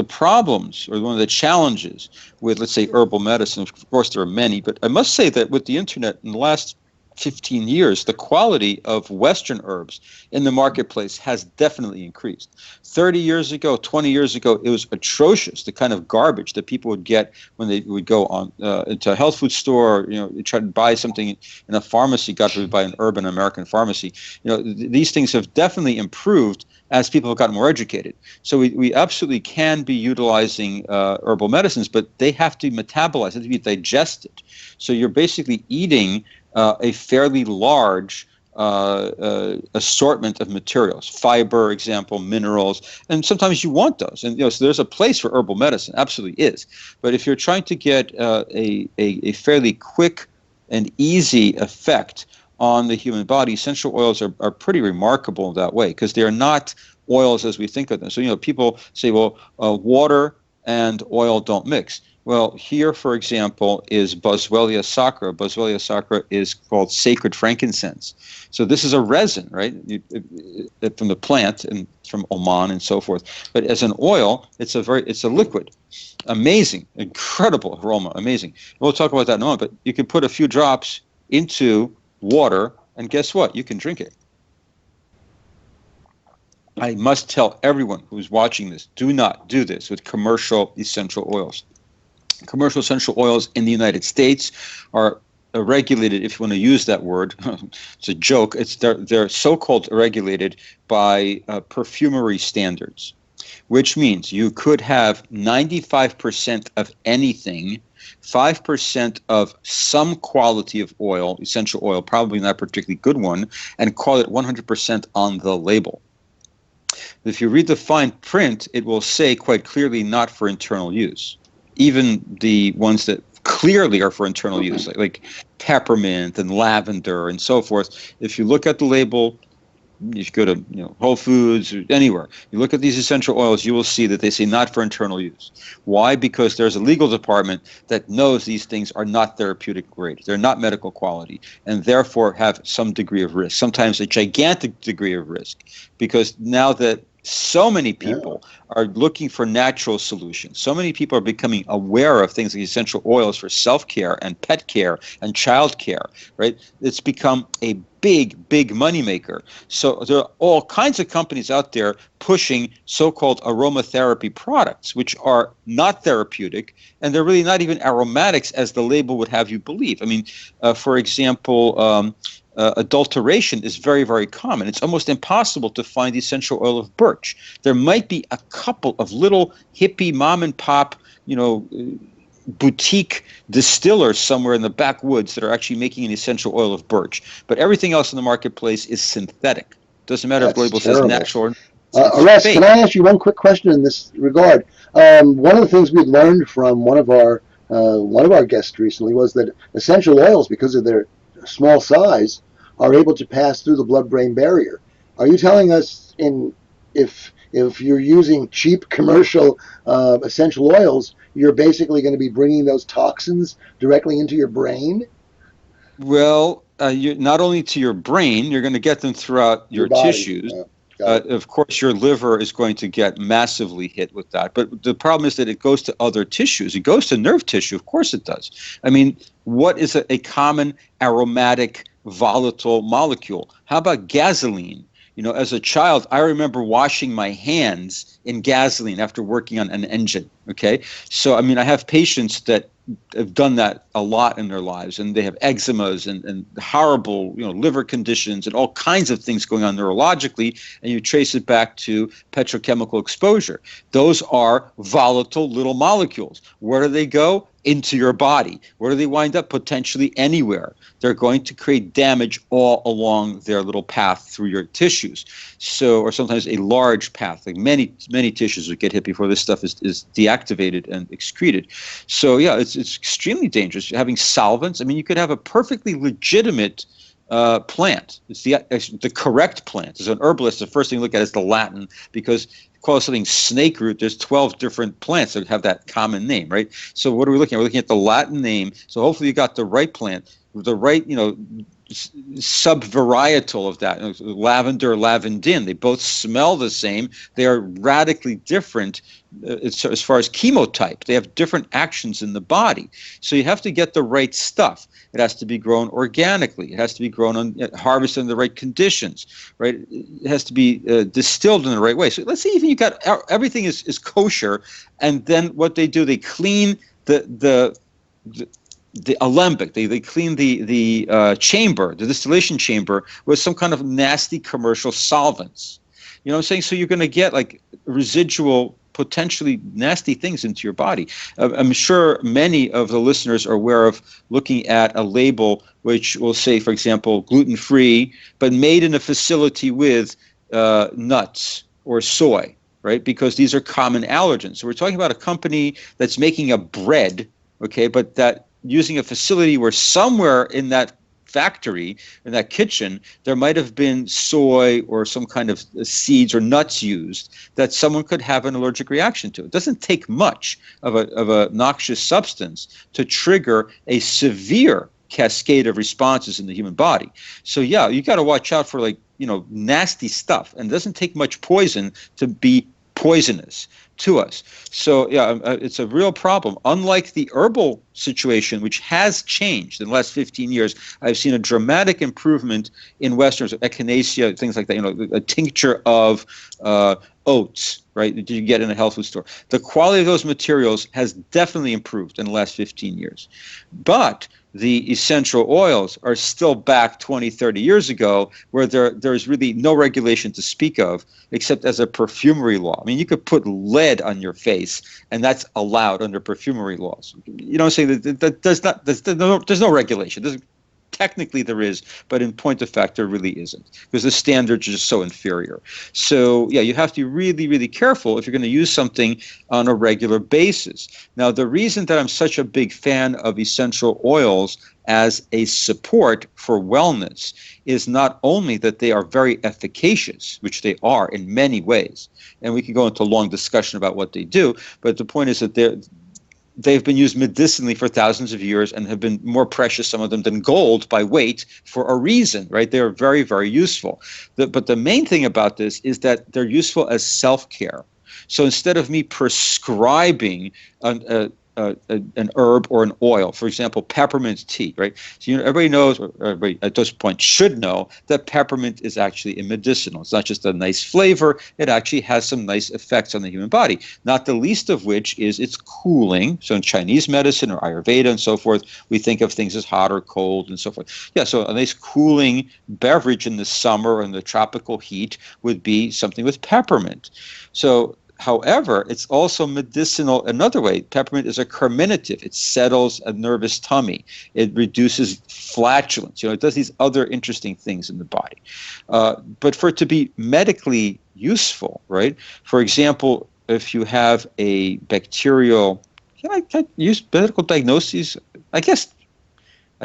problems, or one of the challenges with, let's say, herbal medicine, of course there are many, but I must say that with the internet in the last 15 years, the quality of Western herbs in the marketplace has definitely increased. 30 years ago, 20 years ago, it was atrocious, the kind of garbage that people would get when they would go on into a health food store, or, try to buy something in a pharmacy, got to buy an herb in an American pharmacy. These things have definitely improved as people have gotten more educated. So we absolutely can be utilizing herbal medicines, but they have to metabolize, they have to be digested. So you're basically eating a fairly large assortment of materials, fiber, example, minerals, and sometimes you want those. And so there's a place for herbal medicine, absolutely is. But if you're trying to get a fairly quick and easy effect on the human body, essential oils are pretty remarkable in that way, because they are not oils as we think of them. So people say, well, water and oil don't mix. Well, here, for example, is Boswellia sacra. Boswellia sacra is called sacred frankincense. So this is a resin, right, from the plant and from Oman and so forth. But as an oil, it's a liquid. Amazing, incredible aroma, amazing. We'll talk about that in a moment. But you can put a few drops into water, and guess what? You can drink it. I must tell everyone who's watching this, do not do this with commercial essential oils. Commercial essential oils in the United States are regulated, if you want to use that word. It's a joke. They're so-called regulated by perfumery standards, which means you could have 95% of anything, 5% of some quality of oil, essential oil, probably not a particularly good one, and call it 100% on the label. If you read the fine print, it will say quite clearly not for internal use. Even the ones that clearly are for internal use, like peppermint and lavender and so forth. If you look at the label, if you go to Whole Foods or anywhere, you look at these essential oils, you will see that they say not for internal use. Why? Because there's a legal department that knows these things are not therapeutic grade. They're not medical quality, and therefore have some degree of risk, sometimes a gigantic degree of risk, because now that so many people are looking for natural solutions. So many people are becoming aware of things like essential oils for self-care and pet care and child care, right? It's become a big moneymaker. So there are all kinds of companies out there pushing so-called aromatherapy products, which are not therapeutic, and they're really not even aromatics as the label would have you believe. I mean, for example, adulteration is very common. It's almost impossible to find the essential oil of birch. There might be a couple of little hippie mom and pop, boutique distillers somewhere in the backwoods that are actually making an essential oil of birch. But everything else in the marketplace is synthetic. Doesn't matter if the label says natural or Orest, can I ask you one quick question in this regard? One of the things we learned from one of our guests recently was that essential oils, because of their small size, are able to pass through the blood-brain barrier. Are you telling us if you're using cheap commercial essential oils, you're basically going to be bringing those toxins directly into your brain? Well, not only to your brain, you're going to get them throughout your tissues. Of course, your liver is going to get massively hit with that. But the problem is that it goes to other tissues. It goes to nerve tissue. Of course it does. I mean, what is a common aromatic volatile molecule? How about gasoline? As a child, I remember washing my hands in gasoline after working on an engine. Okay. So, I mean, I have patients that have done that a lot in their lives, and they have eczemas and horrible, liver conditions and all kinds of things going on neurologically, and you trace it back to petrochemical exposure. Those are volatile little molecules. Where do they go? Into your body. Where do they wind up? Potentially anywhere. They're going to create damage all along their little path through your tissues. So, or sometimes a large path, like many tissues would get hit before this stuff is deactivated and excreted. So yeah, it's extremely dangerous. Having solvents, I mean, you could have a perfectly legitimate plant. It's the correct plant. As an herbalist, the first thing you look at is the Latin, because call it something snake root. There's 12 different plants that have that common name, right? So what are we looking at? We're looking at the Latin name. So hopefully you got the right plant, the right, subvarietal of that. Lavender, lavandin. They both smell the same. They are radically different as far as chemotype. They have different actions in the body. So you have to get the right stuff. It has to be grown organically. It has to be grown harvested in the right conditions, right? It has to be distilled in the right way. So let's say even you got everything is kosher, and then what they do, they clean the alembic. They clean the chamber, the distillation chamber, with some kind of nasty commercial solvents. You know what I'm saying? So you're going to get like residual, potentially nasty things into your body. I'm sure many of the listeners are aware of looking at a label which will say, for example, gluten-free, but made in a facility with nuts or soy, right? Because these are common allergens. So we're talking about a company that's making a bread, okay, but that using a facility where somewhere in that factory, in that kitchen, there might have been soy or some kind of seeds or nuts used that someone could have an allergic reaction to. It doesn't take much of a noxious substance to trigger a severe cascade of responses in the human body. So yeah, you got to watch out for nasty stuff. And it doesn't take much poison to be poisonous to us. So yeah, it's a real problem. Unlike the herbal situation, which has changed in the last 15 years, I've seen a dramatic improvement in Westerns, echinacea, things like that, a tincture of oats, right, that you get in a health food store. The quality of those materials has definitely improved in the last 15 years. But The essential oils are still back 20, 30 years ago, where there's really no regulation to speak of, except as a perfumery law. I mean, you could put lead on your face, and that's allowed under perfumery laws. You know what I'm saying? There's no regulation. Technically there is, but in point of fact there really isn't, because the standards are just so inferior. So yeah, you have to be really, really careful if you're going to use something on a regular basis. Now, the reason that I'm such a big fan of essential oils as a support for wellness is not only that they are very efficacious, which they are in many ways, and we can go into a long discussion about what they do, but the point is that they've been used medicinally for thousands of years and have been more precious, some of them, than gold by weight for a reason, right? They are very, very useful. But the main thing about this is that they're useful as self-care. So instead of me prescribing an herb or an oil, for example, peppermint tea, right? So everybody knows, or everybody at this point should know, that peppermint is actually a medicinal. It's not just a nice flavor, it actually has some nice effects on the human body, not the least of which is it's cooling. So in Chinese medicine or Ayurveda and so forth, we think of things as hot or cold and so forth. Yeah, so a nice cooling beverage in the summer or in the tropical heat would be something with peppermint. So however, it's also medicinal another way. Peppermint is a carminative. It settles a nervous tummy. It reduces flatulence. It does these other interesting things in the body. But for it to be medically useful, right? For example, if you have a bacterial, can I use medical diagnoses? I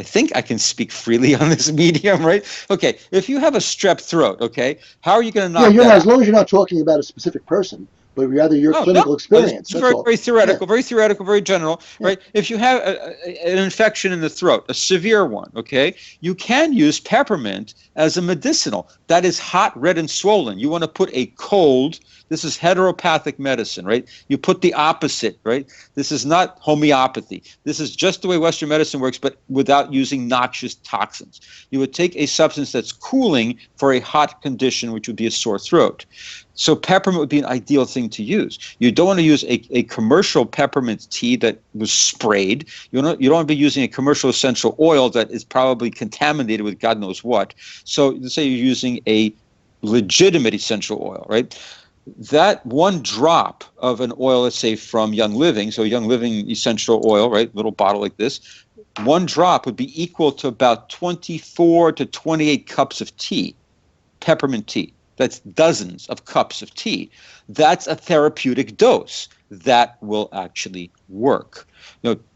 think I can speak freely on this medium, right? Okay, if you have a strep throat, okay, how are you going to knock that as long as you're not talking about a specific person, but rather your clinical experience. It's very theoretical, very general, right? If you have an infection in the throat, a severe one, okay, you can use peppermint as a medicinal. That is hot, red, and swollen. You want to put a cold, this is heteropathic medicine, right? You put the opposite, right? This is not homeopathy. This is just the way Western medicine works, but without using noxious toxins. You would take a substance that's cooling for a hot condition, which would be a sore throat. So peppermint would be an ideal thing to use. You don't want to use a commercial peppermint tea that was sprayed. You don't want to be using a commercial essential oil that is probably contaminated with God knows what. So let's say you're using a legitimate essential oil, right? That one drop of an oil, let's say from Young Living, so Young Living essential oil, right, little bottle like this, one drop would be equal to about 24 to 28 cups of tea, peppermint tea. That's dozens of cups of tea. That's a therapeutic dose. That will actually work.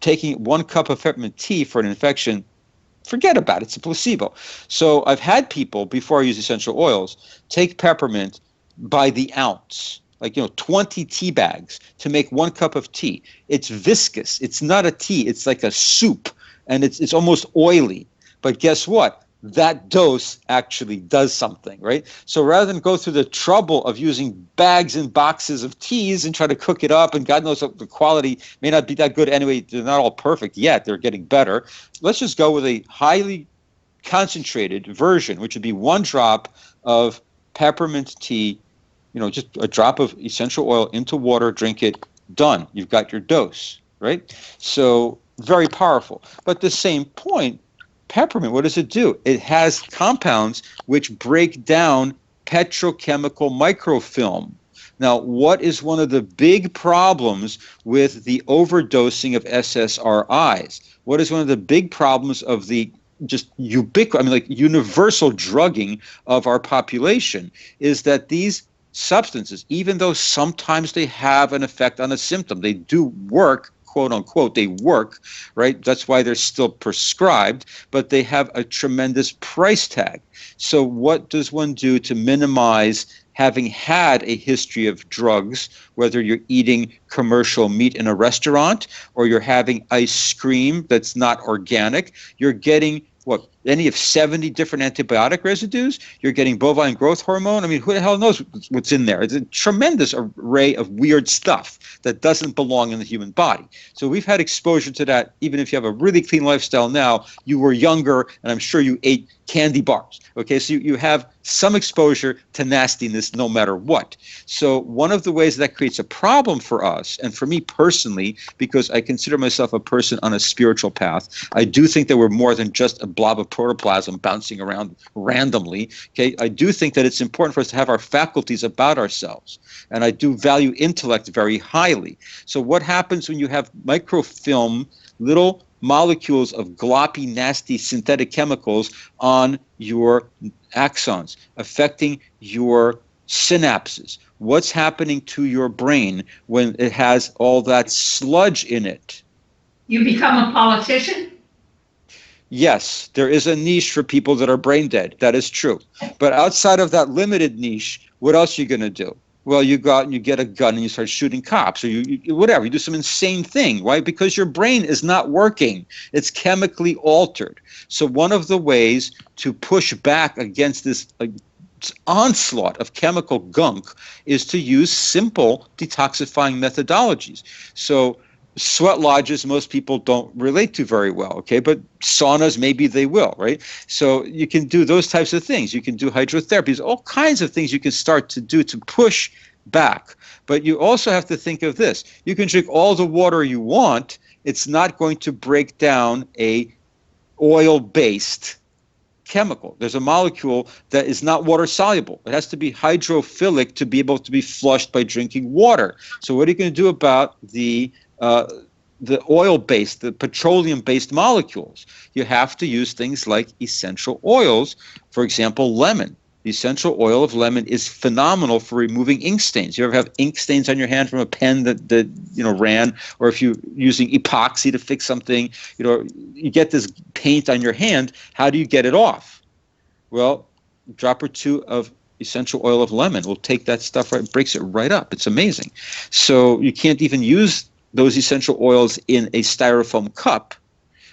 Taking 1 cup of peppermint tea for an infection, forget about it. It's a placebo. So I've had people, before I use essential oils, take peppermint by the ounce, 20 tea bags to make 1 cup of tea. It's viscous. It's not a tea. It's like a soup, and it's almost oily. But guess what? That dose actually does something, right? So rather than go through the trouble of using bags and boxes of teas and try to cook it up, and God knows the quality may not be that good anyway, they're not all perfect yet, they're getting better. Let's just go with a highly concentrated version, which would be 1 drop of peppermint tea, just a drop of essential oil into water, drink it, done. You've got your dose, right? So very powerful. But the same point, peppermint, what does it do? It has compounds which break down petrochemical microfilm. Now, what is one of the big problems with the overdosing of SSRIs? What is one of the big problems of the just universal drugging of our population is that these substances, even though sometimes they have an effect on a symptom, they do work, quote unquote, they work, right? That's why they're still prescribed, but they have a tremendous price tag. So what does one do to minimize having had a history of drugs, whether you're eating commercial meat in a restaurant or you're having ice cream that's not organic? You're getting any of 70 different antibiotic residues. You're getting bovine growth hormone. I mean, who the hell knows what's in there? It's a tremendous array of weird stuff that doesn't belong in the human body. So we've had exposure to that. Even if you have a really clean lifestyle now, you were younger, and I'm sure you ate candy bars. Okay, so you have some exposure to nastiness no matter what. So one of the ways that creates a problem for us, and for me personally, because I consider myself a person on a spiritual path, I do think that we're more than just a blob of protoplasm bouncing around randomly. Okay, I do think that it's important for us to have our faculties about ourselves, and I do value intellect very highly. So what happens when you have microfilm, little molecules of gloppy, nasty synthetic chemicals on your axons, affecting your synapses? What's happening to your brain when it has all that sludge in it? You become a politician? Yes, there is a niche for people that are brain dead. That is true. But outside of that limited niche, what else are you going to do? Well, you go out and you get a gun and you start shooting cops, or you whatever. You do some insane thing. Why? Because your brain is not working. It's chemically altered. So one of the ways to push back against this onslaught of chemical gunk is to use simple detoxifying methodologies. So sweat lodges, most people don't relate to very well, okay? But saunas, maybe they will, right? So you can do those types of things. You can do hydrotherapies, all kinds of things you can start to do to push back. But you also have to think of this. You can drink all the water you want. It's not going to break down a oil-based chemical. There's a molecule that is not water soluble. It has to be hydrophilic to be able to be flushed by drinking water. So what are you going to do about the oil-based, the petroleum-based molecules? You have to use things like essential oils. For example, lemon. The essential oil of lemon is phenomenal for removing ink stains. You ever have ink stains on your hand from a pen that ran, or if you're using epoxy to fix something, you get this paint on your hand. How do you get it off? Well, a drop or two of essential oil of lemon will take that stuff right, breaks it right up. It's amazing. So you can't even use those essential oils in a styrofoam cup,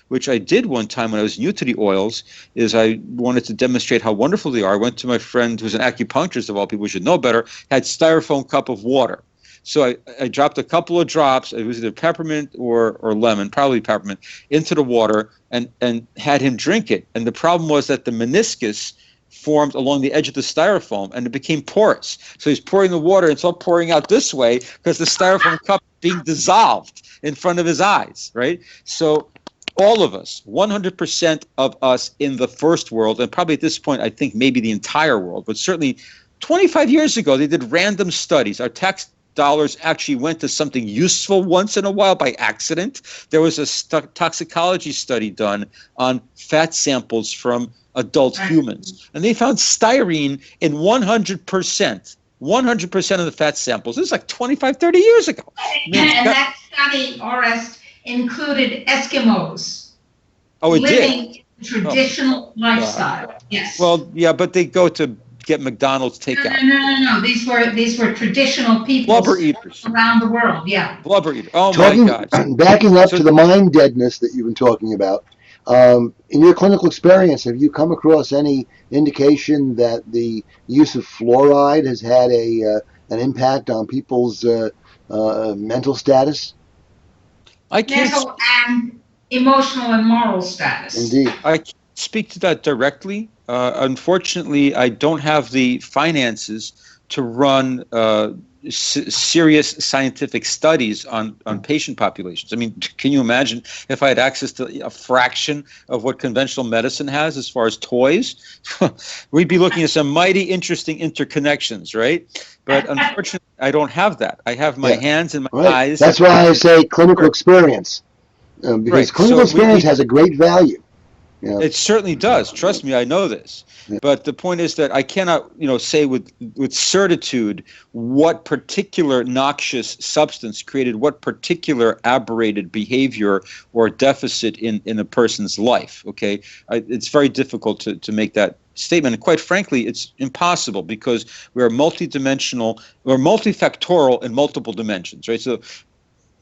which I did one time when I was new to the oils, is I wanted to demonstrate how wonderful they are. I went to my friend who's an acupuncturist, of all people, should know better, had styrofoam cup of water. So I dropped a couple of drops, it was either peppermint or lemon, probably peppermint, into the water and had him drink it. And the problem was that the meniscus formed along the edge of the styrofoam and it became porous. So he's pouring the water and it's all pouring out this way because the styrofoam cup being dissolved in front of his eyes, right? So all of us, 100% of us in the first world, and probably at this point I think maybe the entire world, but certainly 25 years ago they did random studies. Our tax dollars actually went to something useful once in a while by accident. There was a toxicology study done on fat samples from adult humans, and they found styrene in 100%. 100% of the fat samples. This is like 25, 30 years ago. And that study, Orest, included Eskimos. Oh, it living did? Traditional lifestyle. Yes. Well, yeah, but they go to get McDonald's takeout. No. These were traditional people. Blubber eaters. Around the world, yeah. Blubber eaters. Oh, my God. Backing up to the mind deadness that you've been talking about, in your clinical experience, have you come across any indication that the use of fluoride has had an impact on people's mental status? I can't Mental and emotional and moral status. Indeed. I can't speak to that directly. Unfortunately, I don't have the finances to run serious scientific studies on patient populations. I mean, can you imagine if I had access to a fraction of what conventional medicine has as far as toys? We'd be looking at some mighty interesting interconnections, right? But unfortunately, I don't have that. I have my hands and my eyes. That's why I say clinical experience, because clinical experience has a great value. Yeah. It certainly does. Trust me, I know this. Yeah. But the point is that I cannot, say with certitude what particular noxious substance created what particular aberrated behavior or deficit in a person's life. Okay, it's very difficult to make that statement. And quite frankly, it's impossible because we are multidimensional, we're multifactorial in multiple dimensions, right? So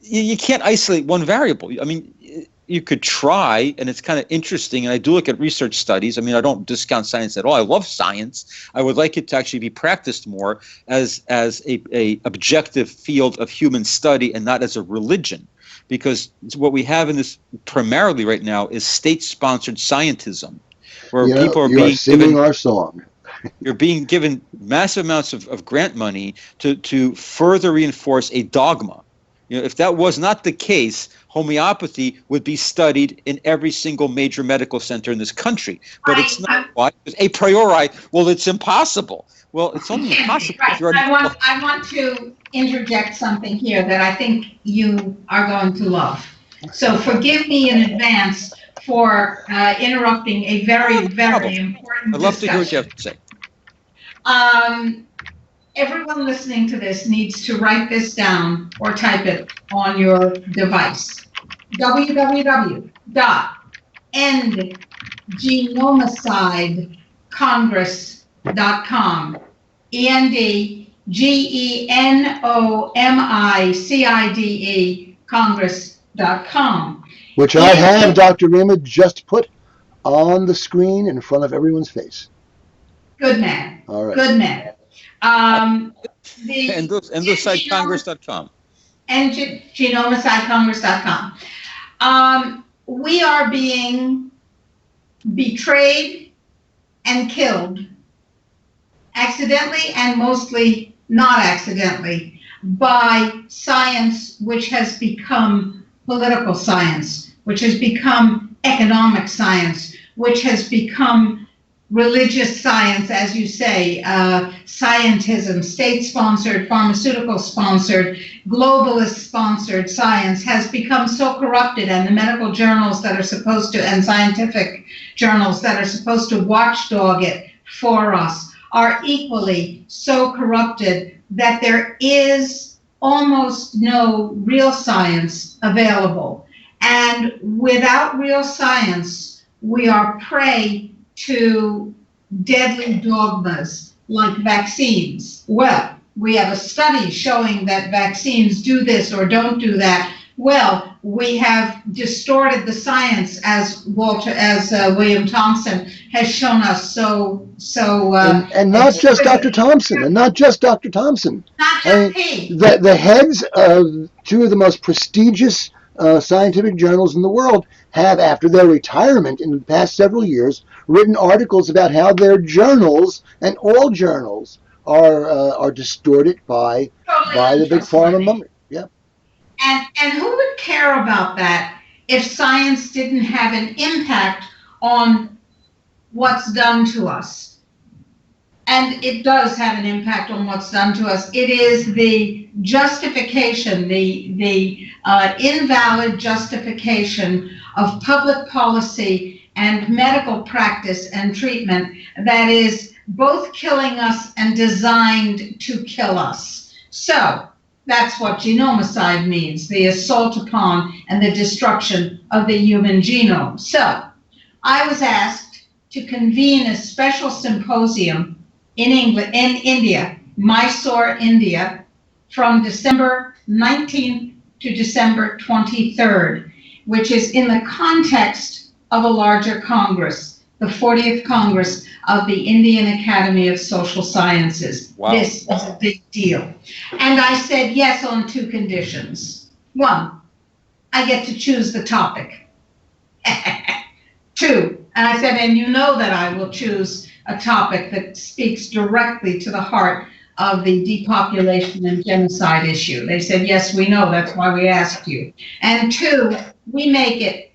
you can't isolate one variable. I mean, you could try, and it's kind of interesting, and I do look at research studies. I mean, I don't discount science at all. I love science. I would like it to actually be practiced more as a objective field of human study and not as a religion, because what we have in this primarily right now is state-sponsored scientism. where You know, people are you are being singing given our song. you're being given massive amounts of grant money to further reinforce a dogma. If that was not the case, homeopathy would be studied in every single major medical center in this country. But it's not. Why? Because a priori, well, it's impossible. Well, it's only impossible if Right. you're I want to interject something here that I think you are going to love. So forgive me in advance for interrupting a very, very important I'd love to hear what you have discussion. to say. Everyone listening to this needs to write this down or type it on your device. www.endgenomicidecongress.com. ENDGENOMICIDE Congress.com. Which I have, Dr. Rima, just put on the screen in front of everyone's face. Good man. All right. Good man. Endosidecongress.com. Genomicidecongress.com. We are being betrayed and killed accidentally and mostly not accidentally by science, which has become political science, which has become economic science, which has become religious science, as you say, scientism, state-sponsored, pharmaceutical-sponsored, globalist-sponsored science has become so corrupted, and the medical journals that are supposed to, and scientific journals that are supposed to watchdog it for us are equally so corrupted that there is almost no real science available. And without real science, we are prey to deadly dogmas like vaccines. Well, we have a study showing that vaccines do this or don't do that. Well, we have distorted the science, as William Thompson has shown us. And not just Dr. Thompson, and not just Dr. Thompson. Not just he. The heads of two of the most prestigious scientific journals in the world have, after their retirement in the past several years, written articles about how their journals and all journals are distorted by the big pharma money. Yeah. And who would care about that if science didn't have an impact on what's done to us? And it does have an impact on what's done to us. It is the justification, the invalid justification of public policy and medical practice and treatment that is both killing us and designed to kill us. So that's what genomicide means, the assault upon and the destruction of the human genome. So I was asked to convene a special symposium in India, Mysore, India, from December 19th to December 23rd, which is in the context of a larger Congress, the 40th Congress of the Indian Academy of Social Sciences. Wow. This is a big deal. And I said yes on two conditions. One, I get to choose the topic. Two, and I said, and you know that I will choose a topic that speaks directly to the heart of the depopulation and genocide issue. They said, yes, we know, that's why we asked you. And two, we make it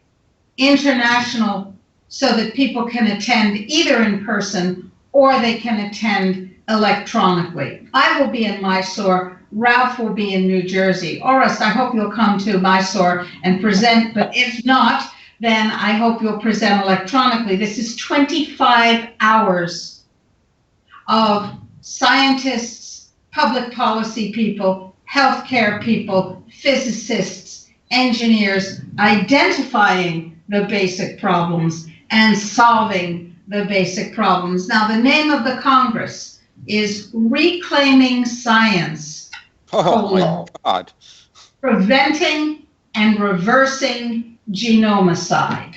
international so that people can attend either in person or they can attend electronically. I will be in Mysore. Ralph will be in New Jersey. Orest, I hope you'll come to Mysore and present, but if not, then I hope you'll present electronically. This is 25 hours of scientists, public policy people, healthcare people, physicists, engineers, identifying the basic problems and solving the basic problems. Now, the name of the Congress is Reclaiming Science. Oh, my God. Preventing and Reversing Genomicide.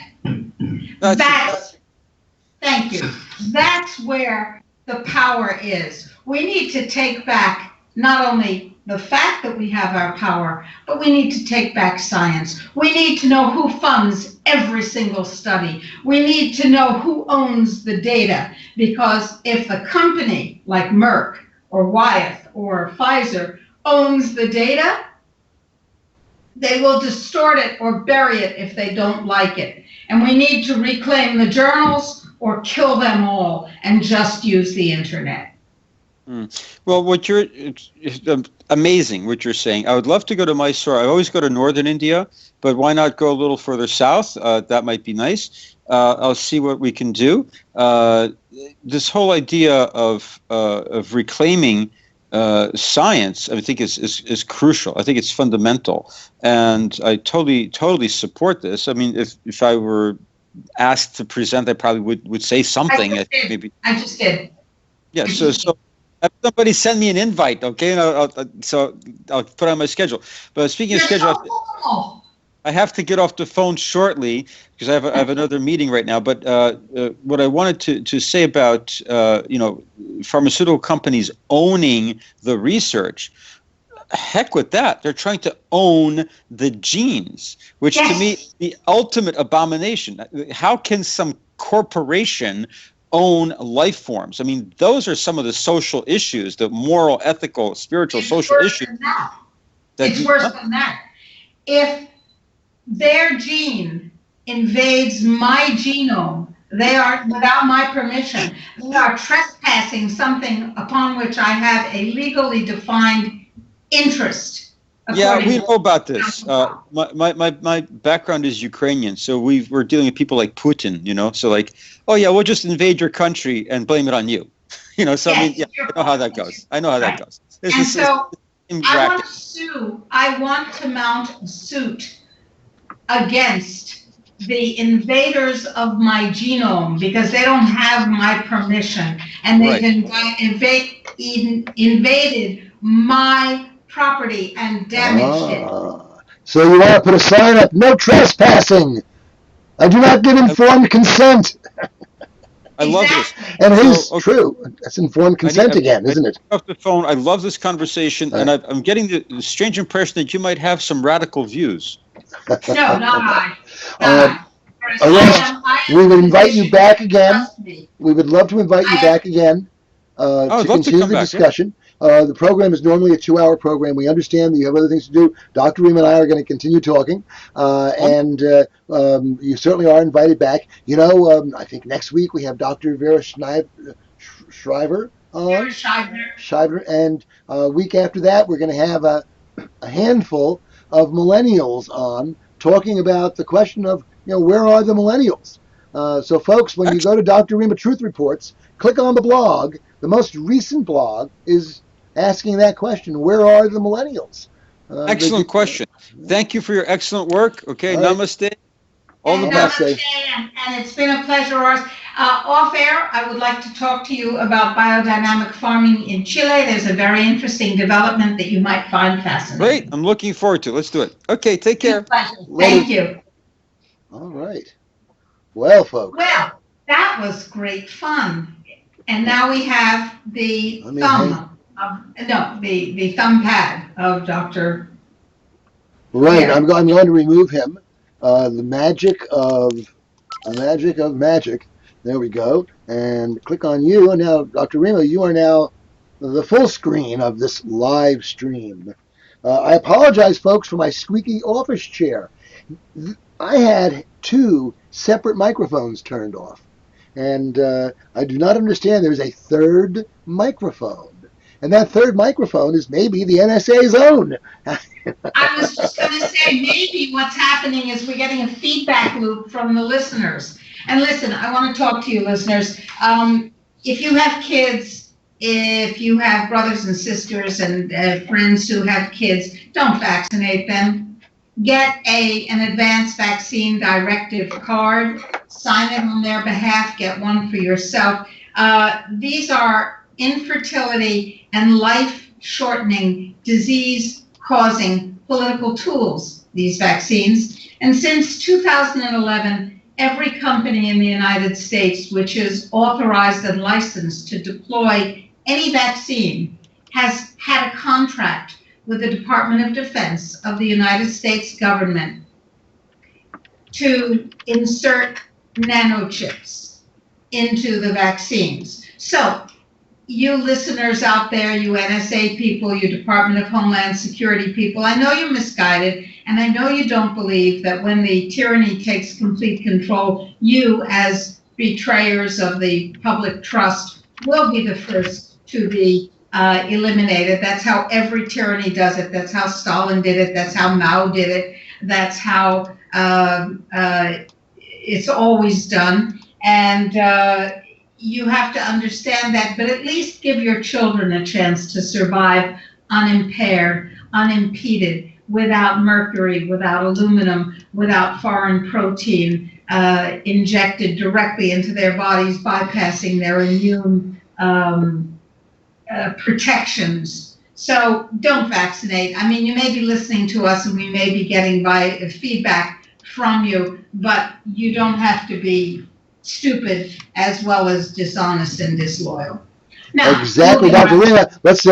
Thank you. That's where the power is. We need to take back not only the fact that we have our power, but we need to take back science. We need to know who funds every single study. We need to know who owns the data, because if a company like Merck or Wyeth or Pfizer owns the data, they will distort it or bury it if they don't like it. And we need to reclaim the journals or kill them all and just use the internet. Well, it's amazing what you're saying. I would love to go to Mysore. I always go to northern India, but why not go a little further south? That might be nice. I'll see what we can do. This whole idea of reclaiming science, I think, is crucial. I think it's fundamental, and I totally support this. I mean, if I were asked to present, I probably would say something. I just did. Yeah. So. Have somebody send me an invite, okay? And I'll put it on my schedule. But speaking of schedule, I have to get off the phone shortly because I have another meeting right now. But what I wanted to say about pharmaceutical companies owning the research, heck with that. They're trying to own the genes, which to me is the ultimate abomination. How can some corporation own life forms? I mean, those are some of the social issues, the moral, ethical, spiritual, social issues. It's worse than that. If their gene invades my genome, they are, without my permission, they are trespassing something upon which I have a legally defined interest. Yeah, we know about this. My background is Ukrainian, so we're dealing with people like Putin, so like, oh yeah, we'll just invade your country and blame it on you. So I mean, yeah, I know how that goes. And so I want to mount a suit against the invaders of my genome because they don't have my permission, and they've invaded my property and damaged it. So you want to put a sign up, no trespassing. I do not give informed consent. I love this. And it is true. That's informed consent again, isn't it? Off the phone. I love this conversation, and I'm getting the strange impression that you might have some radical views. No, not I. Orest, we would invite you back again. We would love to invite you back again to continue the discussion. The program is normally a 2-hour program. We understand that you have other things to do. Dr. Rima and I are going to continue talking, and you certainly are invited back. I think next week we have Dr. Vera Shriver on. Shriver, and a week after that we're going to have a handful of millennials on talking about the question of, where are the millennials? So folks, when you go to Dr. Rima Truth Reports, click on the blog. The most recent blog is asking that question, where are the millennials? Excellent question. Thank you for your excellent work. Okay, namaste. All the best. Namaste, and it's been a pleasure, Orest. Off air, I would like to talk to you about biodynamic farming in Chile. There's a very interesting development that you might find fascinating. Great. I'm looking forward to it. Let's do it. Okay, take care. Thank you. All right. Well, folks. Well, that was great fun. And now we have the the thumb pad of Dr. Right. I'm going to remove him. The magic of magic. There we go. And click on you. And now, Dr. Rima, you are now the full screen of this live stream. I apologize, folks, for my squeaky office chair. I had 2 separate microphones turned off. And I do not understand there's a third microphone. And that third microphone is maybe the NSA's own. I was just going to say, maybe what's happening is we're getting a feedback loop from the listeners. And listen, I want to talk to you, listeners. If you have kids, if you have brothers and sisters and friends who have kids, don't vaccinate them. Get an advanced vaccine directive card, sign it on their behalf, get one for yourself. These are infertility and life-shortening, disease-causing political tools, these vaccines. And since 2011, every company in the United States which is authorized and licensed to deploy any vaccine has had a contract with the Department of Defense of the United States government to insert nanochips into the vaccines. So, you listeners out there, you NSA people, you Department of Homeland Security people, I know you're misguided, and I know you don't believe that when the tyranny takes complete control, you, as betrayers of the public trust, will be the first to be eliminated. That's how every tyranny does it. That's how Stalin did it. That's how Mao did it. That's how it's always done. And you have to understand that, but at least give your children a chance to survive unimpaired, unimpeded, without mercury, without aluminum, without foreign protein injected directly into their bodies, bypassing their immune protections. So don't vaccinate. I mean, you may be listening to us and we may be getting feedback from you, but you don't have to be stupid as well as dishonest and disloyal. Now, Exactly, Dr. Rima. Let's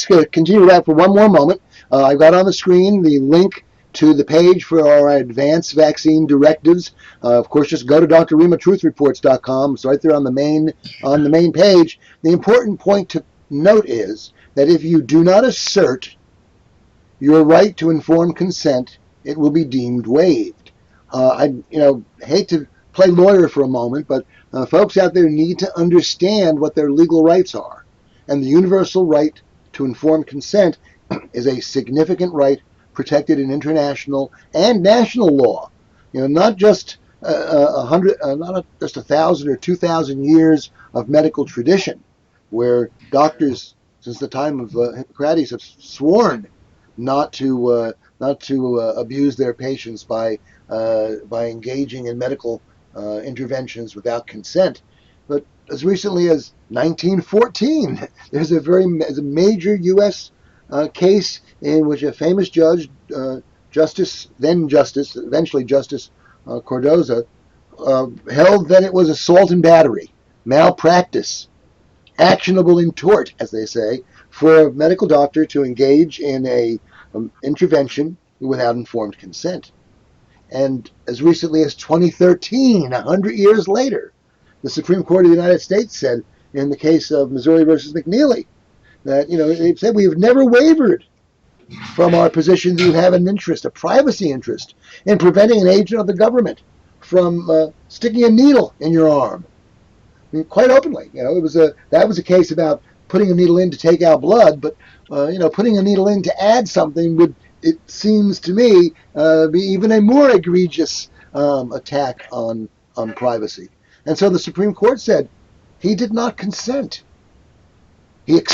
continue that for one more moment. I've got on the screen the link to the page for our advanced vaccine directives. Of course, just go to drrimatruthreports.com. It's right there on the main page. The important point to note is that if you do not assert your right to informed consent, it will be deemed waived. I hate to play lawyer for a moment, but folks out there need to understand what their legal rights are. And the universal right to informed consent is a significant right protected in international and national law. Not just not just 1,000 or 2,000 years of medical tradition, where doctors, since the time of Hippocrates, have sworn not to abuse their patients by engaging in medical interventions without consent. But as recently as 1914, there's a major U.S. Case in which a famous judge, eventually Justice Cardozo, held that it was assault and battery, malpractice, actionable in tort, as they say, for a medical doctor to engage in a intervention without informed consent. And as recently as 2013, 100 years later, the Supreme Court of the United States said, in the case of Missouri versus McNeely, that, they said we have never wavered from our position that you have an interest, a privacy interest, in preventing an agent of the government from sticking a needle in your arm. I mean, quite openly. That was a case about putting a needle in to take out blood, but putting a needle in to add something would, it seems to me, be even a more egregious attack on privacy. And so the Supreme Court said he did not consent. He had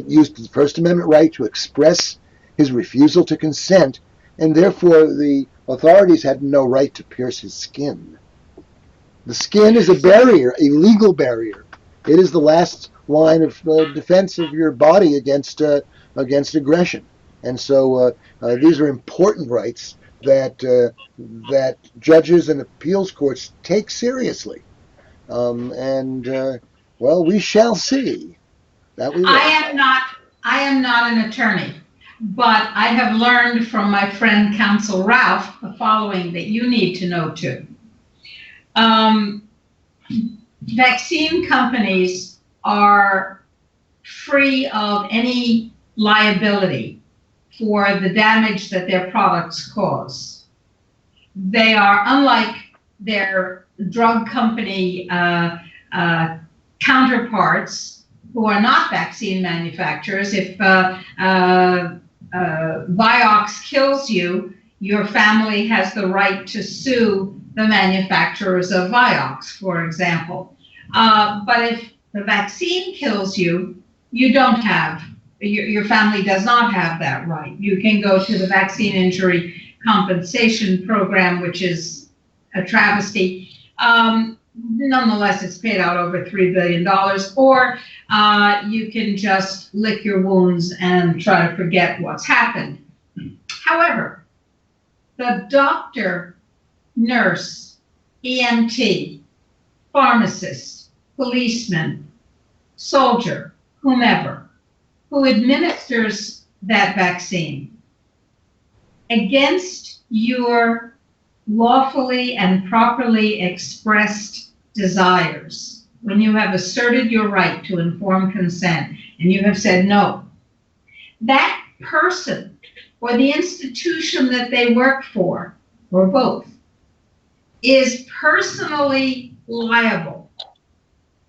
used the First Amendment right to express his refusal to consent, and therefore the authorities had no right to pierce his skin. The skin is a barrier, a legal barrier. It is the last line of defense of your body against aggression. And so these are important rights that judges and appeals courts take seriously. We shall see. That we will. I am not an attorney, but I have learned from my friend Counsel Ralph the following that you need to know too. Vaccine companies are free of any liability for the damage that their products cause. They are, unlike their drug company counterparts who are not vaccine manufacturers. If Vioxx kills you, your family has the right to sue the manufacturers of Vioxx, for example. But if the vaccine kills you, you don't have, your family does not have that right. You can go to the Vaccine Injury Compensation Program, which is a travesty. Nonetheless, it's paid out over $3 billion, or you can just lick your wounds and try to forget what's happened. However, the doctor, nurse, EMT, pharmacist, policeman, soldier, whomever, who administers that vaccine against your lawfully and properly expressed desires, when you have asserted your right to informed consent and you have said no, that person or the institution that they work for, or both, is personally liable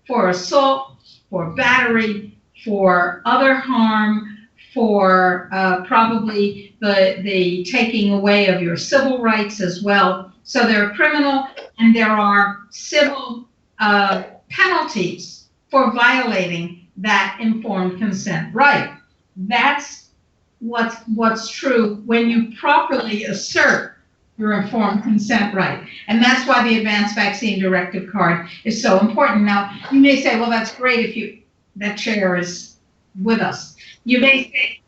for assault, for battery, for other harm, for probably the taking away of your civil rights as well. So there are criminal and there are civil penalties for violating that informed consent right. That's what's true when you properly assert your informed consent right. And that's why the Advanced Vaccine Directive card is so important. Now, you may say, well, that's great if that chair is with us. You may say,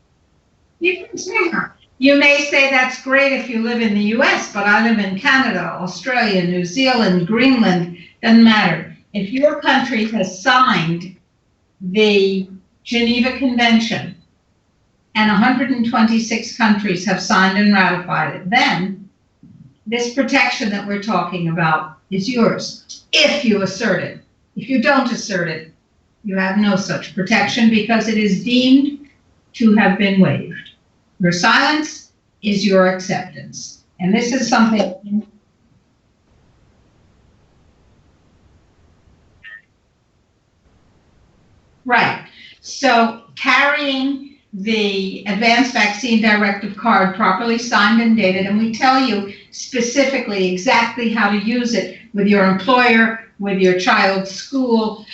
you can say her. You may say that's great if you live in the US, but I live in Canada, Australia, New Zealand, Greenland, doesn't matter. If your country has signed the Geneva Convention and 126 countries have signed and ratified it, then this protection that we're talking about is yours if you assert it. If you don't assert it, you have no such protection because it is deemed to have been waived. Your silence is your acceptance. And this is something. Right. So carrying the Advanced Vaccine Directive card properly signed and dated, and we tell you specifically exactly how to use it with your employer, with your child's school,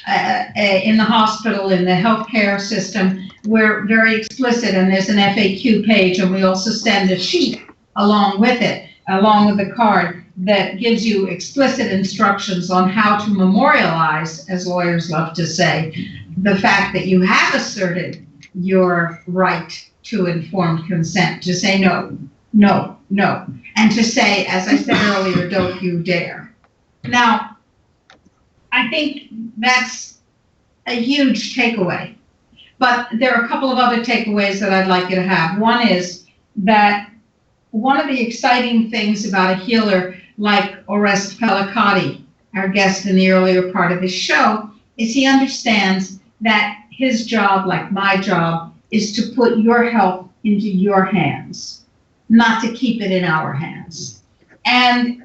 in the hospital, in the healthcare system. We're very explicit, and there's an FAQ page, and we also send a sheet along with it, along with the card, that gives you explicit instructions on how to memorialize, as lawyers love to say, the fact that you have asserted your right to informed consent, to say no, no, no, and to say, as I said earlier, don't you dare. Now, I think that's a huge takeaway, but there are a couple of other takeaways that I'd like you to have. One is that one of the exciting things about a healer like Orest Pellicati, our guest in the earlier part of this show, is he understands that his job, like my job, is to put your health into your hands, not to keep it in our hands. And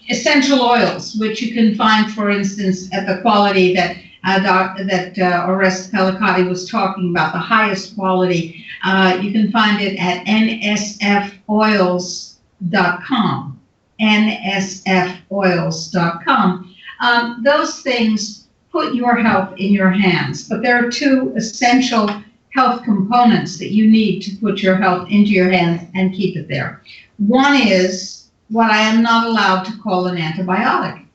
essential oils, which you can find, for instance, at the quality that Orest Pellicati was talking about, the highest quality. You can find it at nsfoils.com. nsfoils.com. Those things put your health in your hands, but there are two essential health components that you need to put your health into your hands and keep it there. One is what I am not allowed to call an antibiotic.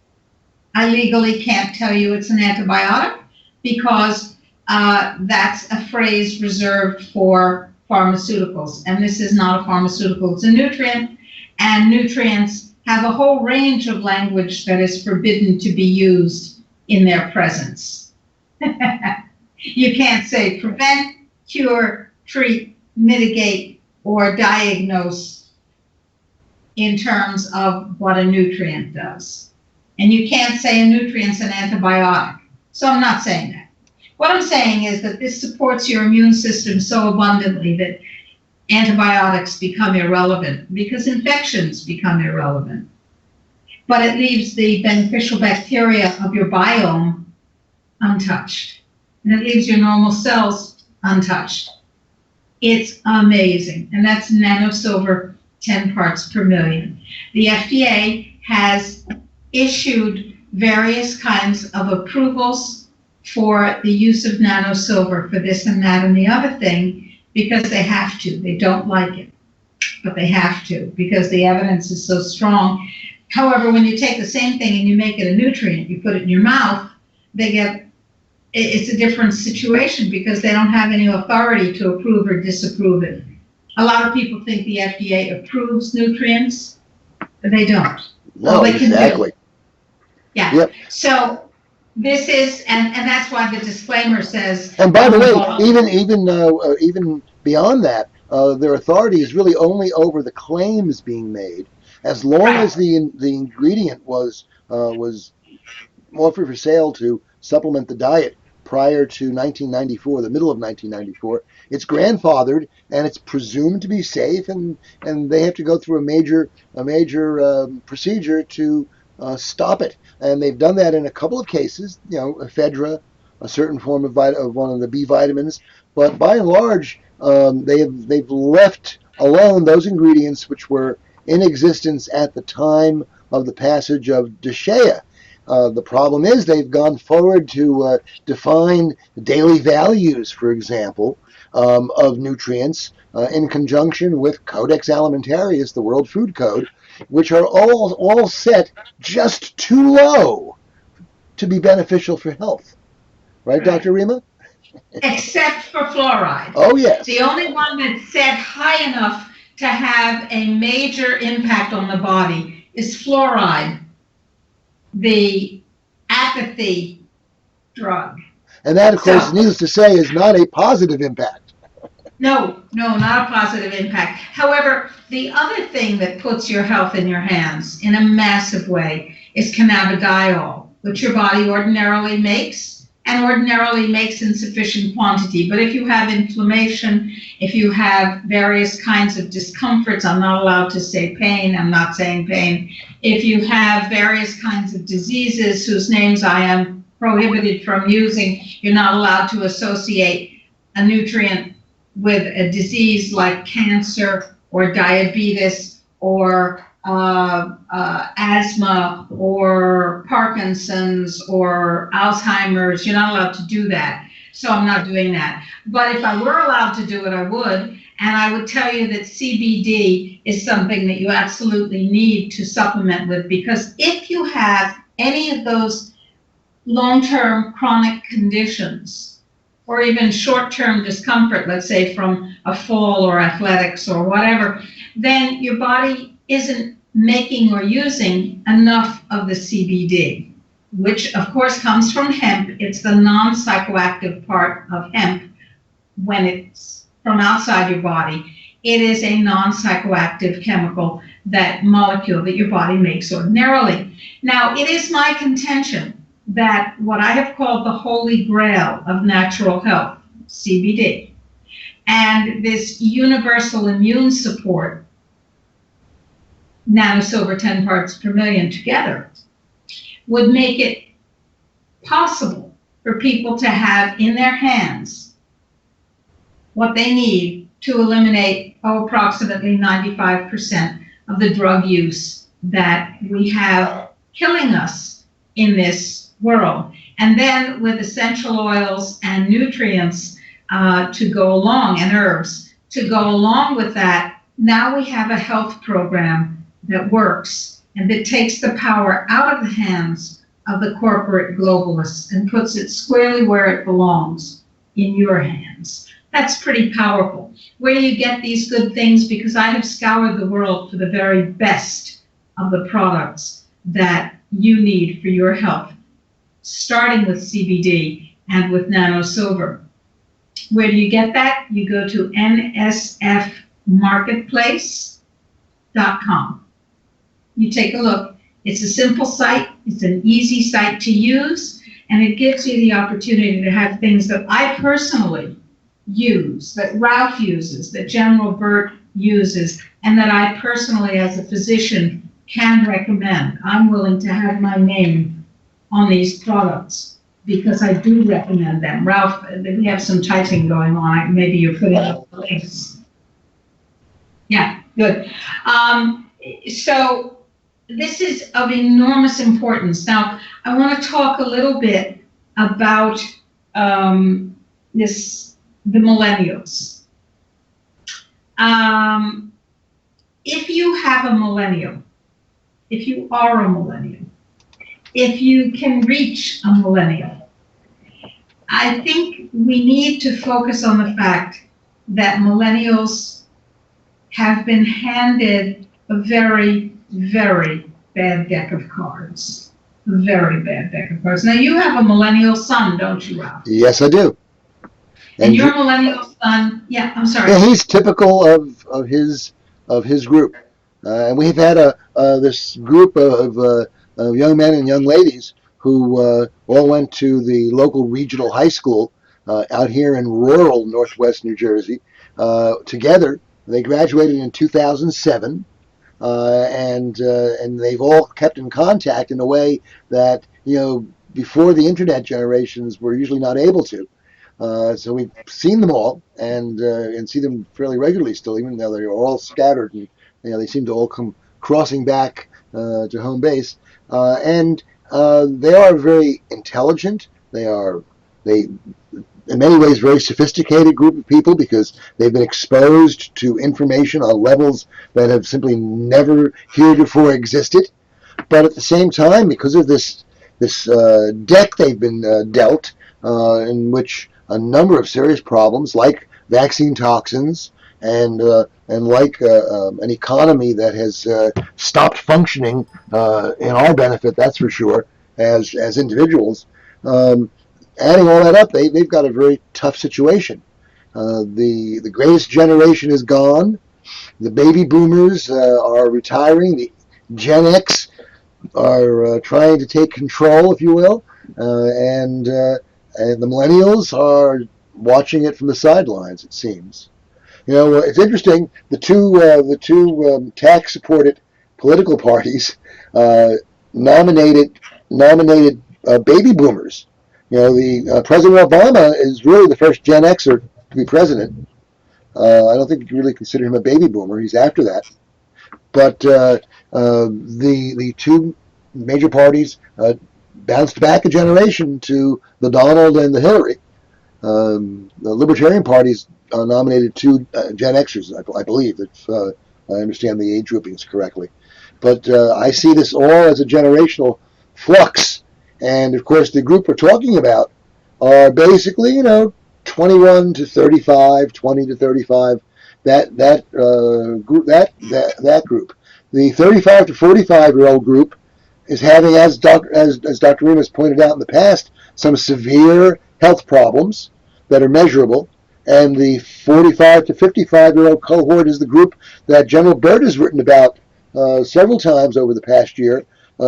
I legally can't tell you it's an antibiotic because that's a phrase reserved for pharmaceuticals. And this is not a pharmaceutical, it's a nutrient. And nutrients have a whole range of language that is forbidden to be used in their presence. You can't say prevent, cure, treat, mitigate, or diagnose in terms of what a nutrient does. And you can't say a nutrient's an antibiotic. So I'm not saying that. What I'm saying is that this supports your immune system so abundantly that antibiotics become irrelevant because infections become irrelevant. But it leaves the beneficial bacteria of your biome untouched. And it leaves your normal cells untouched. It's amazing. And that's nanosilver 10 parts per million. The FDA has issued various kinds of approvals for the use of nanosilver for this and that and the other thing because they have to. They don't like it, but they have to because the evidence is so strong. However, when you take the same thing and you make it a nutrient, you put it in your mouth, it's a different situation because they don't have any authority to approve or disapprove it. A lot of people think the FDA approves nutrients, but they don't. No, exactly. Yeah. Yep. So This is, and that's why the disclaimer says. And by on the way, bottom. even beyond that, their authority is really only over the claims being made. As long Right. as the ingredient was offered for sale to supplement the diet prior to 1994, the middle of 1994, it's grandfathered and it's presumed to be safe, and they have to go through a major procedure to stop it. And they've done that in a couple of cases. Ephedra, a certain form of one of the B vitamins, but by and large, they've left alone those ingredients which were in existence at the time of the passage of DSHEA. The problem is they've gone forward to define daily values, for example, of nutrients in conjunction with Codex Alimentarius, the World Food Code, which are all set just too low to be beneficial for health. Right, Dr. Rima? Except for fluoride. Oh, yes. The only one that's set high enough to have a major impact on the body is fluoride, the apathy drug. And that, of course, needless to say, is not a positive impact. No, not a positive impact. However, the other thing that puts your health in your hands in a massive way is cannabidiol, which your body ordinarily makes and ordinarily makes in sufficient quantity. But if you have inflammation, if you have various kinds of discomforts, I'm not allowed to say pain, I'm not saying pain. If you have various kinds of diseases whose names I am prohibited from using, you're not allowed to associate a nutrient with a disease like cancer or diabetes or asthma or Parkinson's or Alzheimer's. You're not allowed to do that. So I'm not doing that. But if I were allowed to do it, I would. And I would tell you that CBD is something that you absolutely need to supplement with, because if you have any of those long-term chronic conditions, or even short-term discomfort, let's say from a fall or athletics or whatever, then your body isn't making or using enough of the CBD, which of course comes from hemp. It's the non-psychoactive part of hemp. When it's from outside your body, it is a non-psychoactive chemical, that molecule that your body makes ordinarily. Now, it is my contention that what I have called the holy grail of natural health, CBD, and this universal immune support, nanosilver 10 parts per million together, would make it possible for people to have in their hands what they need to eliminate approximately 95% of the drug use that we have killing us in this world. And then with essential oils and nutrients to go along, and herbs to go along with that, now we have a health program that works and that takes the power out of the hands of the corporate globalists and puts it squarely where it belongs, in your hands. That's pretty powerful. Where do you get these good things? Because I have scoured the world for the very best of the products that you need for your health, starting with CBD and with nanosilver. Where do you get that? You go to nsfmarketplace.com. You take a look. It's a simple site. It's an easy site to use, and it gives you the opportunity to have things that I personally use, that Ralph uses, that General Burt uses, and that I personally, as a physician, can recommend. I'm willing to have my name on these products because I do recommend them. Ralph, we have some typing going on. Maybe you're putting up the links. Yeah, good. So this is of enormous importance. Now, I want to talk a little bit about the millennials. If you have a millennial, if you are a millennial, if you can reach a millennial, I think we need to focus on the fact that millennials have been handed a very, very bad deck of cards. Very bad deck of cards. Now, you have a millennial son, don't you, Ralph? Yes, I do. And your millennial son, yeah, I'm sorry. Yeah, he's typical of his group, and we've had this group of young men and young ladies who all went to the local regional high school out here in rural Northwest New Jersey together. They graduated in 2007, and they've all kept in contact in a way that before the internet generations were usually not able to. So we've seen them all and see them fairly regularly still, even though they're all scattered and they seem to all come crossing back to home base. And they are very intelligent. They in many ways very sophisticated group of people because they've been exposed to information on levels that have simply never heretofore existed. But at the same time, because of this deck they've been dealt, in which a number of serious problems like vaccine toxins and like an economy that has stopped functioning in our benefit, that's for sure, as individuals. Adding all that up, they've got a very tough situation. The greatest generation is gone. The baby boomers are retiring. The Gen X are trying to take control, if you will, and the millennials are watching it from the sidelines. It seems. It's interesting. The two tax-supported political parties nominated baby boomers. The President Obama is really the first Gen Xer to be president. I don't think you can really consider him a baby boomer. He's after that. But the two major parties bounced back a generation to the Donald and the Hillary. The Libertarian parties nominated two Gen Xers, I believe, if I understand the age groupings correctly. But I see this all as a generational flux. And of course, the group we're talking about are basically, 21 to 35, 20 to 35. That group. The 35 to 45-year-old group is having, as Dr. Rima has pointed out in the past, some severe health problems that are measurable. And the 45 to 55-year-old cohort is the group that General Byrd has written about several times over the past year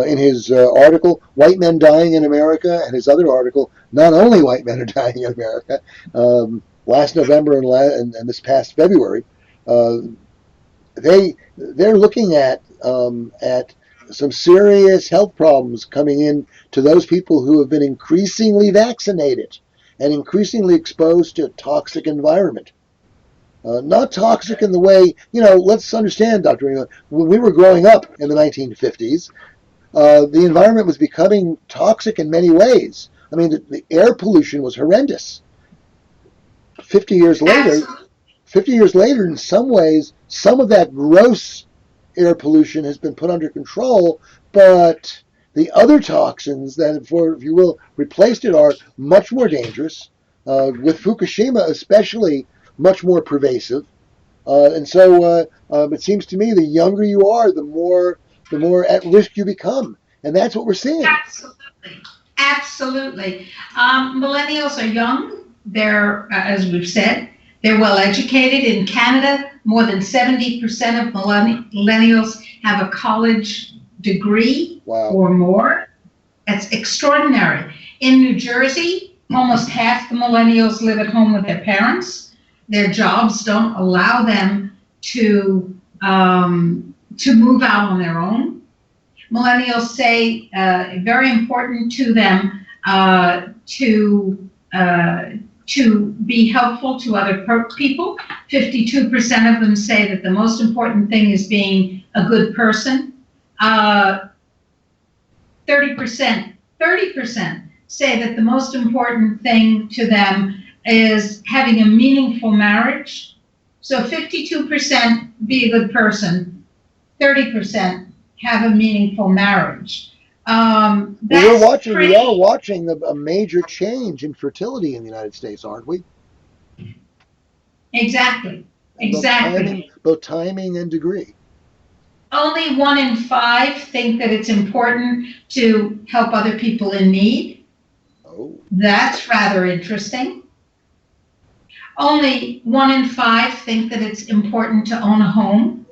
in his article, White Men Dying in America, and his other article, Not Only White Men Are Dying in America, last November and this past February. They're looking at some serious health problems coming in to those people who have been increasingly vaccinated and increasingly exposed to a toxic environment. Not toxic in the way, let's understand, Dr. Rima, when we were growing up in the 1950s, the environment was becoming toxic in many ways. I mean, the air pollution was horrendous. 50 years later, 50 years later, in some ways, some of that gross air pollution has been put under control, but the other toxins that, if you will, replaced it are much more dangerous, with Fukushima especially much more pervasive. And so it seems to me the younger you are, the more at risk you become. And that's what we're seeing. Absolutely. Absolutely. Millennials are young. They're, as we've said, they're well educated. In Canada, more than 70% of millennials have a college degree or more. That's extraordinary. In New Jersey, almost half the millennials live at home with their parents. Their jobs don't allow them to move out on their own. Millennials say very important to them to be helpful to other people. 52% of them say that the most important thing is being a good person. 30% say that the most important thing to them is having a meaningful marriage. So 52% be a good person, 30% have a meaningful marriage. We are watching a major change in fertility in the United States, aren't we? Exactly. Both timing and degree. Only 1 in 5 think that it's important to help other people in need. Oh. That's rather interesting. Only 1 in 5 think that it's important to own a home.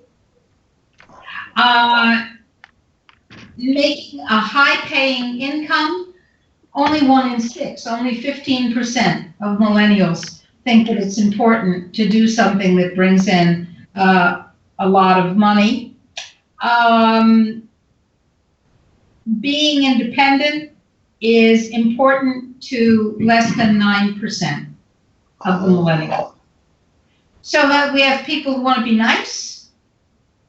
Making a high-paying income, only 1 in 6, only 15% of millennials think that it's important to do something that brings in a lot of money. Being independent is important to less than 9% of the millennials. So that we have people who want to be nice,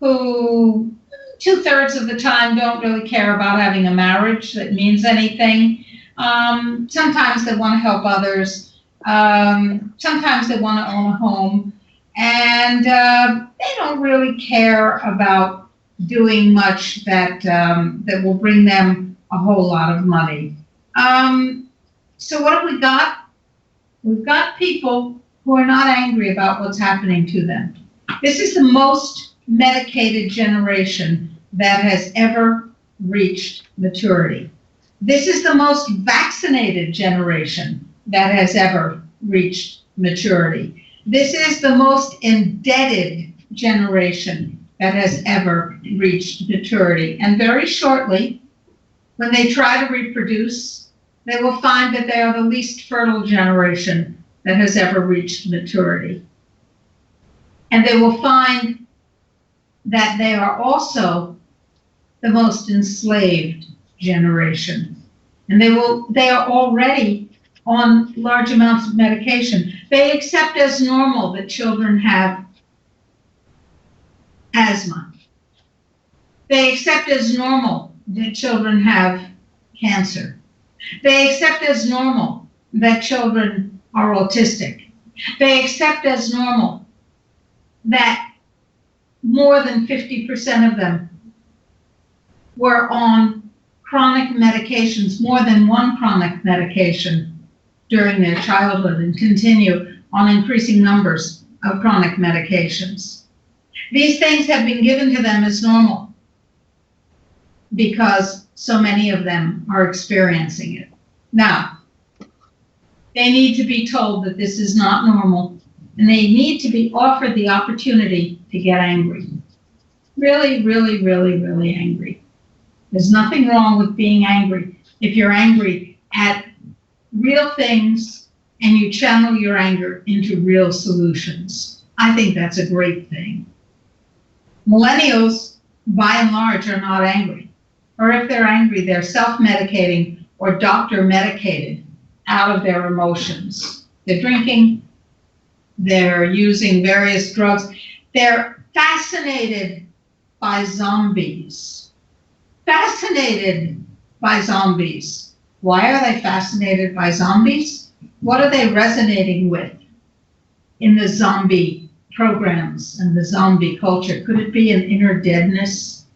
who 2/3 of the time don't really care about having a marriage that means anything. Sometimes they want to help others. Sometimes they want to own a home. And they don't really care about doing much that will bring them a whole lot of money. So what have we got? We've got people who are not angry about what's happening to them. This is the most medicated generation that has ever reached maturity. This is the most vaccinated generation that has ever reached maturity. This is the most indebted generation that has ever reached maturity. And very shortly, when they try to reproduce, they will find that they are the least fertile generation that has ever reached maturity. And they will find that they are also the most enslaved generation. And they are already on large amounts of medication. They accept as normal that children have asthma. They accept as normal that children have cancer. They accept as normal that children are autistic. They accept as normal that more than 50% of them were on chronic medications, more than one chronic medication during their childhood, and continue on increasing numbers of chronic medications. These things have been given to them as normal because so many of them are experiencing it. Now, they need to be told that this is not normal, and they need to be offered the opportunity to get angry. Really, really, really, really angry. There's nothing wrong with being angry if you're angry at real things and you channel your anger into real solutions. I think that's a great thing. Millennials, by and large, are not angry. Or if they're angry, they're self-medicating or doctor-medicated out of their emotions. They're drinking, they're using various drugs. They're fascinated by zombies. Fascinated by zombies. Why are they fascinated by zombies? What are they resonating with in the zombie programs and the zombie culture? Could it be an inner deadness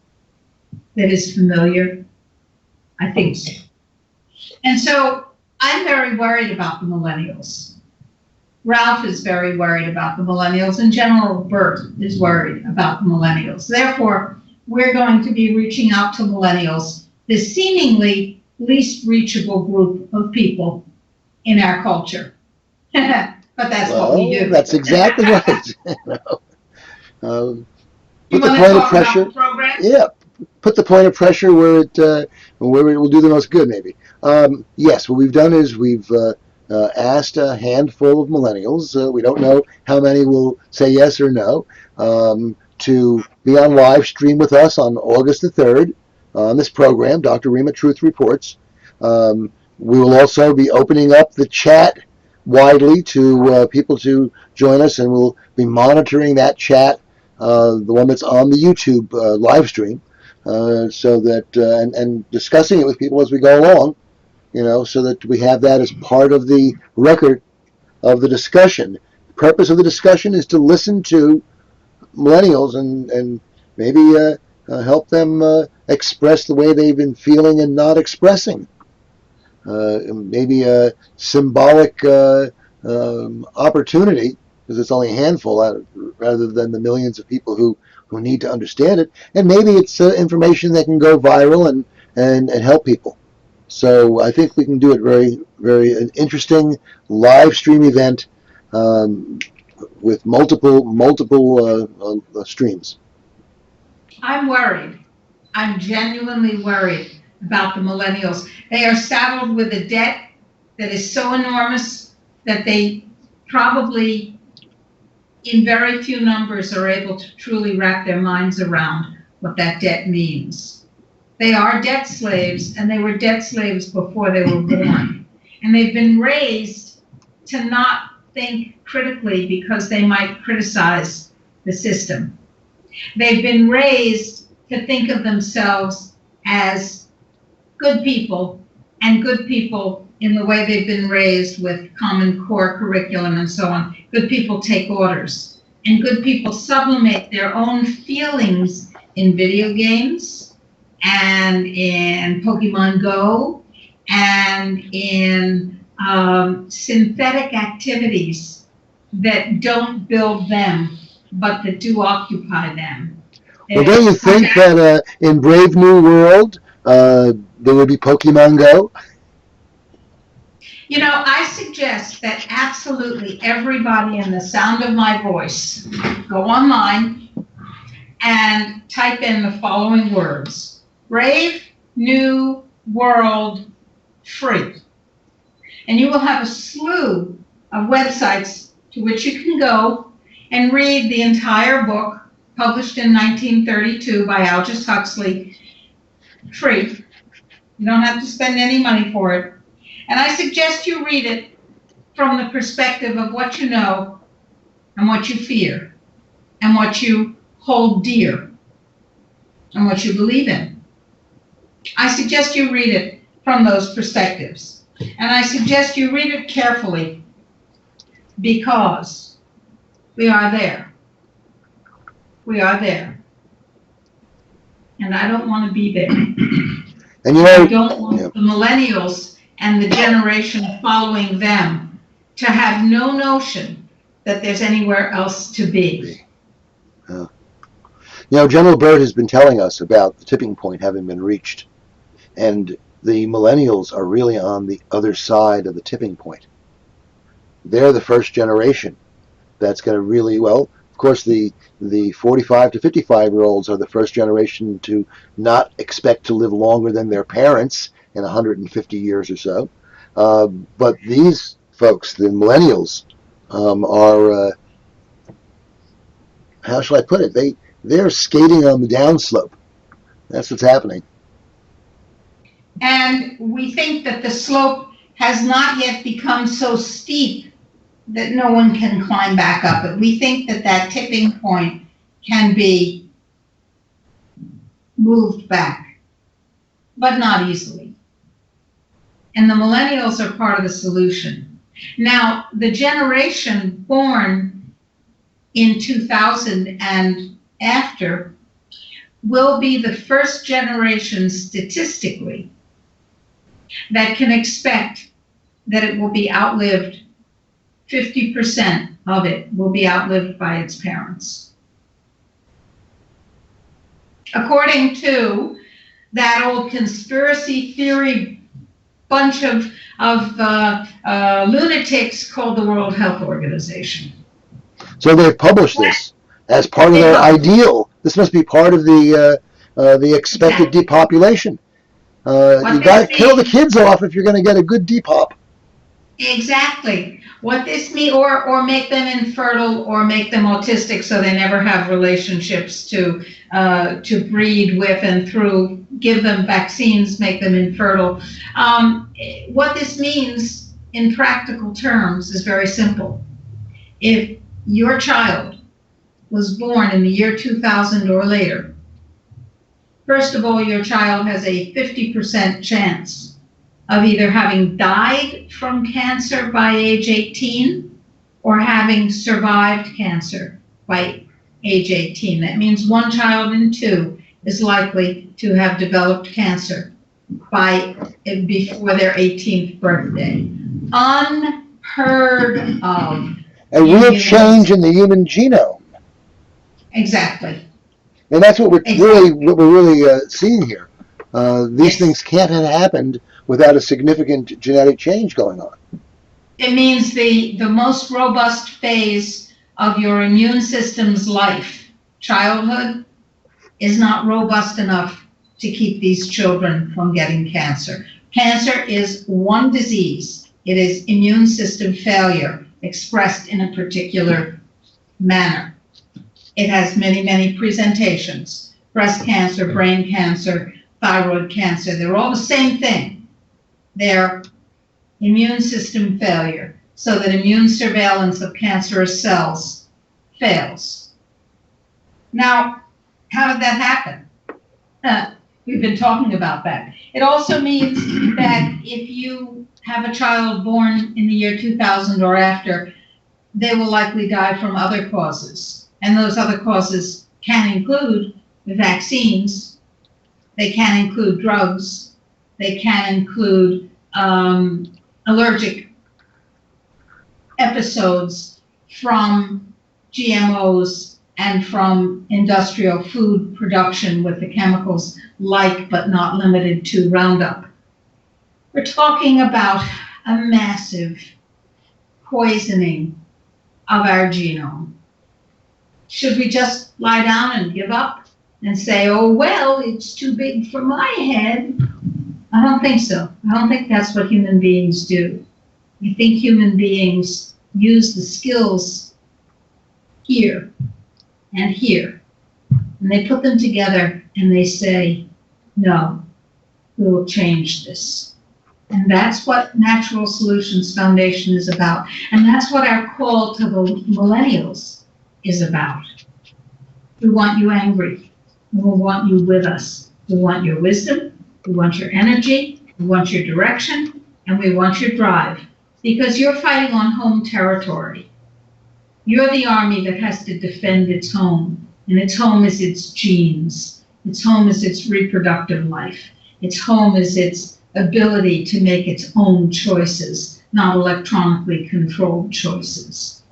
that is familiar? I think so. And so I'm very worried about the millennials. Ralph is very worried about the millennials, and General Burt is worried about the millennials. Therefore, we're going to be reaching out to millennials, the seemingly least reachable group of people in our culture. But that's what we do. That's exactly right. Put You the want to point of talk pressure. about the program? Yeah, put the point of pressure where it will do the most good, maybe. Yes, what we've done is we've asked a handful of millennials. We don't know how many will say yes or no. To be on live stream with us on August the 3rd on this program, Dr. Rima Truth Reports. We will also be opening up the chat widely to people to join us, and we'll be monitoring that chat, the one that's on the YouTube live stream, so that and discussing it with people as we go along, so that we have that as part of the record of the discussion. The purpose of the discussion is to listen to millennials and maybe help them express the way they've been feeling and not expressing. Maybe a symbolic opportunity, because it's only a handful rather than the millions of people who need to understand it. And maybe it's information that can go viral and help people. So I think we can do it very an interesting live stream event with multiple streams. I'm worried. I'm genuinely worried about the millennials. They are saddled with a debt that is so enormous that they probably, in very few numbers, are able to truly wrap their minds around what that debt means. They are debt slaves, and they were debt slaves before they were born. And they've been raised to not think critically because they might criticize the system. They've been raised to think of themselves as good people, and good people in the way they've been raised with Common Core curriculum and so on. Good people take orders, and good people sublimate their own feelings in video games and in Pokemon Go and in synthetic activities that don't build them, but that do occupy them. Well, don't you think that in Brave New World there would be Pokemon Go? You know, I suggest that absolutely everybody in the sound of my voice go online and type in the following words: Brave New World free. And you will have a slew of websites to which you can go and read the entire book, published in 1932 by Aldous Huxley, free. You don't have to spend any money for it. And I suggest you read it from the perspective of what you know and what you fear and what you hold dear and what you believe in. I suggest you read it from those perspectives. And I suggest you read it carefully because we are there. We are there. And I don't want to be there. And you know, I don't want the millennials and the generation following them to have no notion that there's anywhere else to be. You know, General Byrd has been telling us about the tipping point having been reached. And the millennials are really on the other side of the tipping point. They're the first generation that's going to really, well, of course, the 45 to 55-year-olds are the first generation to not expect to live longer than their parents in 150 years or so. But these folks, the millennials, are, how shall I put it? They're skating on the downslope. That's what's happening. And we think that the slope has not yet become so steep that no one can climb back up it. We think that that tipping point can be moved back, but not easily. And the millennials are part of the solution. Now, the generation born in 2000 and after will be the first generation statistically that can expect that it will be outlived. 50% of it will be outlived by its parents. According to that old conspiracy theory bunch of lunatics called the World Health Organization. So they've published this as part of their ideal. This must be part of the expected depopulation. You got to kill the kids off if you're going to get a good depop. Exactly. What this means, or make them infertile, or make them autistic, so they never have relationships to breed with and through. Give them vaccines, make them infertile. What this means in practical terms is very simple. If your child was born in the year 2000 or later, first of all, your child has a 50% chance of either having died from cancer by age 18 or having survived cancer by age 18. That means 1 child in 2 is likely to have developed cancer before their 18th birthday. Unheard of. A real change in the human genome. Exactly. And that's what we're really seeing here. These Yes. things can't have happened without a significant genetic change going on. It means the most robust phase of your immune system's life, childhood, is not robust enough to keep these children from getting cancer. Cancer is one disease. It is immune system failure expressed in a particular manner. It has many, many presentations. Breast cancer, brain cancer, thyroid cancer, they're all the same thing. They're immune system failure, so that immune surveillance of cancerous cells fails. Now, how did that happen? We've been talking about that. It also means that if you have a child born in the year 2000 or after, they will likely die from other causes. And those other causes can include the vaccines, they can include drugs, they can include allergic episodes from GMOs and from industrial food production with the chemicals like but not limited to Roundup. We're talking about a massive poisoning of our genome. Should we just lie down and give up and say, oh, well, it's too big for my head? I don't think so. I don't think that's what human beings do. I think human beings use the skills here and here, and they put them together and they say, no, we will change this. And that's what Natural Solutions Foundation is about. And that's what our call to the millennials is about. We want you angry. We want you with us. We want your wisdom. We want your energy. We want your direction. And we want your drive. Because you're fighting on home territory. You're the army that has to defend its home. And its home is its genes. Its home is its reproductive life. Its home is its ability to make its own choices, not electronically controlled choices.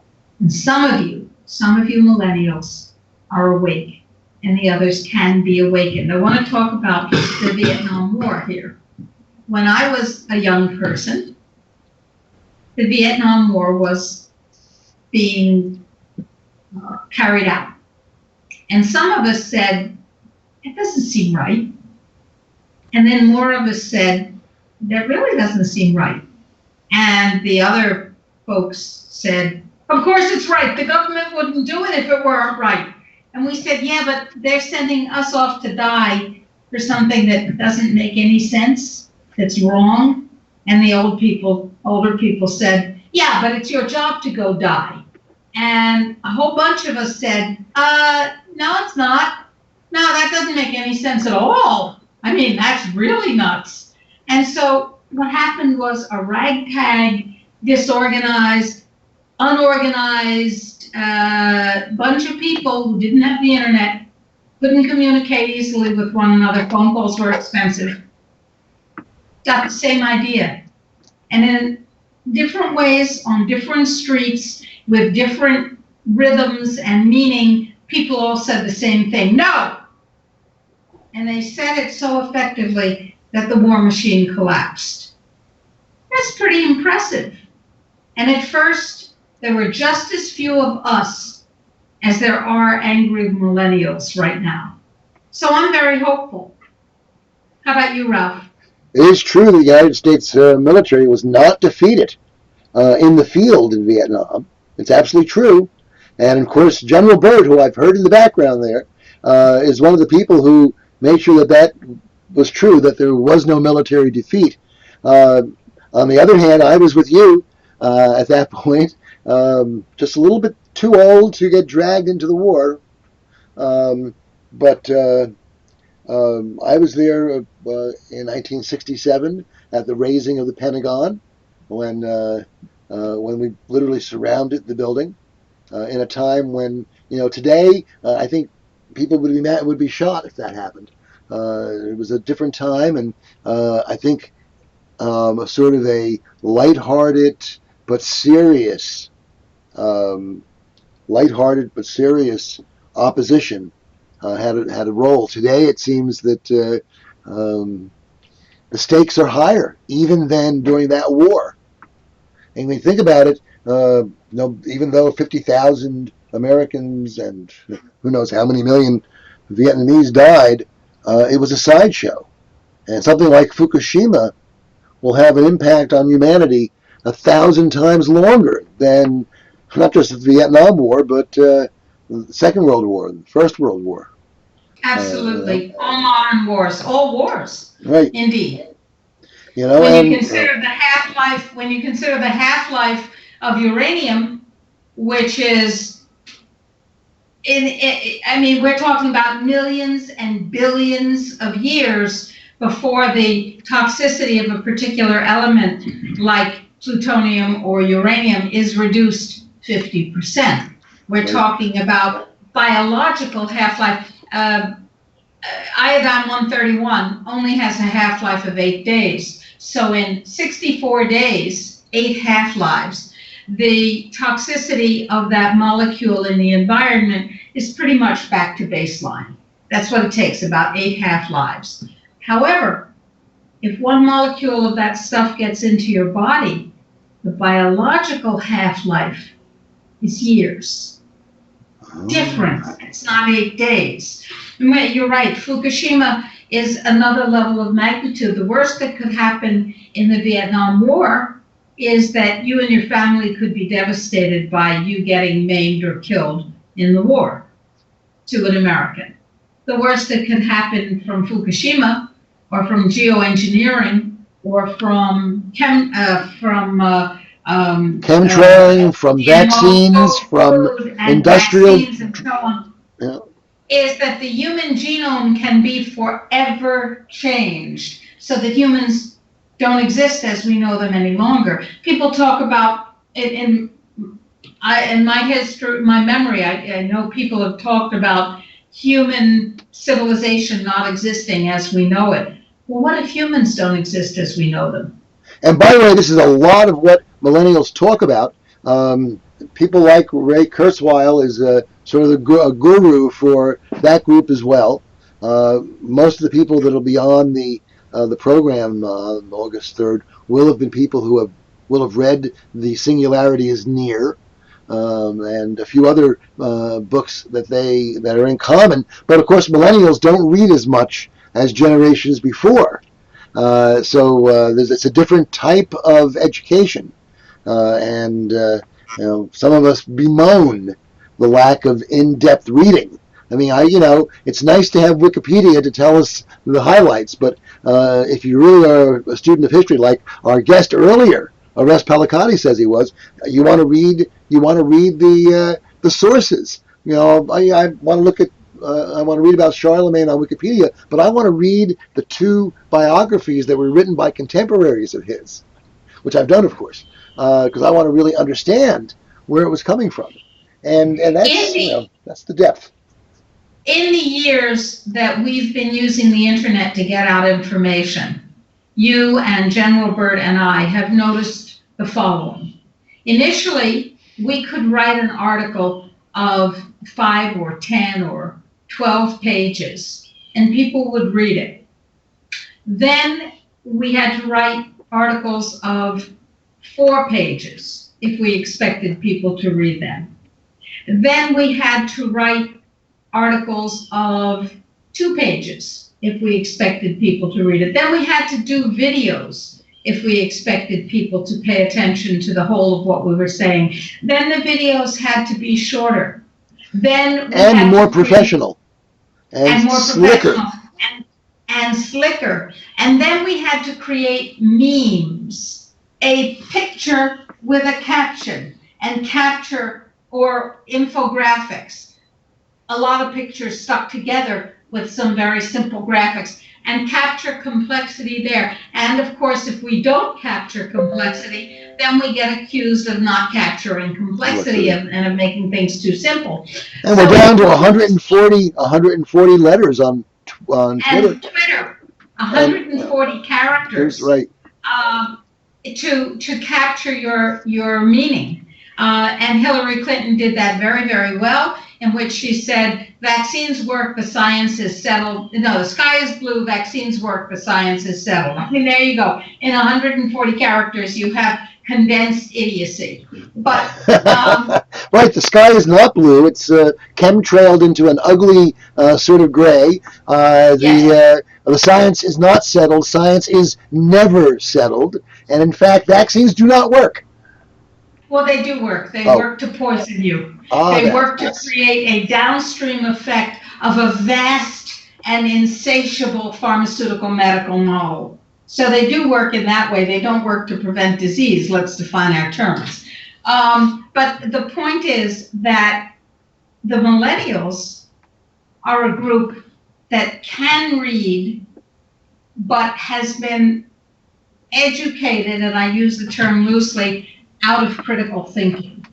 And some of you millennials are awake, and the others can be awakened. I want to talk about the Vietnam War here. When I was a young person, the Vietnam War was being carried out. And some of us said, it doesn't seem right. And then more of us said, that really doesn't seem right. And the other folks said, of course it's right. The government wouldn't do it if it weren't right. And we said, yeah, but they're sending us off to die for something that doesn't make any sense, that's wrong. And the older people said, yeah, but it's your job to go die. And a whole bunch of us said, no, it's not. No, that doesn't make any sense at all. I mean, that's really nuts. And so what happened was a ragtag, disorganized, unorganized bunch of people who didn't have the internet, couldn't communicate easily with one another, phone calls were expensive, got the same idea. And in different ways, on different streets, with different rhythms and meaning, people all said the same thing, no! And they said it so effectively that the war machine collapsed. That's pretty impressive. And at first, there were just as few of us as there are angry millennials right now. So I'm very hopeful. How about you, Ralph? It is true the United States military was not defeated in the field in Vietnam. It's absolutely true. And of course, General Byrd, who I've heard in the background there, is one of the people who made sure that was true, that there was no military defeat. On the other hand, I was with you at that point, just a little bit too old to get dragged into the war. But I was there in 1967 at the raising of the Pentagon when we literally surrounded the building in a time when, today I think people would be shot if that happened. It was a different time, and I think sort of a lighthearted but serious opposition had a role. Today, it seems that the stakes are higher, even than during that war. And when you think about it, even though 50,000 Americans and who knows how many million Vietnamese died, it was a sideshow. And something like Fukushima will have an impact on humanity 1,000 times longer than not just the Vietnam War, but the Second World War, the First World War. Absolutely. All modern wars, all wars. Right. Indeed. When you consider the half-life of uranium, which is we're talking about millions and billions of years before the toxicity of a particular element like plutonium or uranium is reduced 50%. We're talking about biological half-life. Iodine-131 only has a half-life of 8 days. So in 64 days, 8 half-lives, the toxicity of that molecule in the environment is pretty much back to baseline. That's what it takes, about 8 half-lives. However, if one molecule of that stuff gets into your body, the biological half-life is years. Different. It's not 8 days. You're right. Fukushima is another level of magnitude. The worst that could happen in the Vietnam War is that you and your family could be devastated by you getting maimed or killed in the war to an American. The worst that could happen from Fukushima or from geoengineering or from chemtrailing, from vaccines, from industrial, vaccines and so on, yeah, is that the human genome can be forever changed so that humans don't exist as we know them any longer. People talk about it in my history, my memory, I know people have talked about human civilization not existing as we know it. Well, what if humans don't exist as we know them? And by the way, this is a lot of what millennials talk about. People like Ray Kurzweil is sort of a guru for that group as well. Most of the people that will be on the program on August 3rd will have been people who will have read The Singularity is Near, and a few other books that are in common. But of course, millennials don't read as much as generations before. So it's a different type of education, and some of us bemoan the lack of in-depth reading. I mean, it's nice to have Wikipedia to tell us the highlights, but if you really are a student of history, like our guest earlier, Orest Palakati says he was, you want to read the sources. I want to look at. I want to read about Charlemagne on Wikipedia, but I want to read the 2 biographies that were written by contemporaries of his, which I've done, of course, because I want to really understand where it was coming from, and that's the depth. In the years that we've been using the internet to get out information, you and General Burt and I have noticed the following. Initially, we could write an article of 5 or 10 or 12 pages, and people would read it. Then we had to write articles of 4 pages if we expected people to read them. Then we had to write articles of 2 pages if we expected people to read it. Then we had to do videos if we expected people to pay attention to the whole of what we were saying. Then the videos had to be shorter. Then and more professional. And more slicker. And slicker. And then we had to create memes, a picture with a caption, and capture or infographics. A lot of pictures stuck together with some very simple graphics, and capture complexity there. And of course, if we don't capture complexity, then we get accused of not capturing complexity and of making things too simple. And we're down to 140 letters on Twitter. And Twitter, 140 characters. Right. To capture your meaning. And Hillary Clinton did that very, very well. in which she said, vaccines work, the science is settled. No, the sky is blue, vaccines work, the science is settled. I mean, there you go. In 140 characters, you have condensed idiocy. But right, the sky is not blue. It's chemtrailed into an ugly sort of gray. yes. The science is not settled. Science is never settled. And in fact, vaccines do not work. Well, they do work. They work to poison you. They work to create a downstream effect of a vast and insatiable pharmaceutical medical model. So they do work in that way. They don't work to prevent disease. Let's define our terms. But the point is that the millennials are a group that can read, but has been educated, and I use the term loosely, out of critical thinking.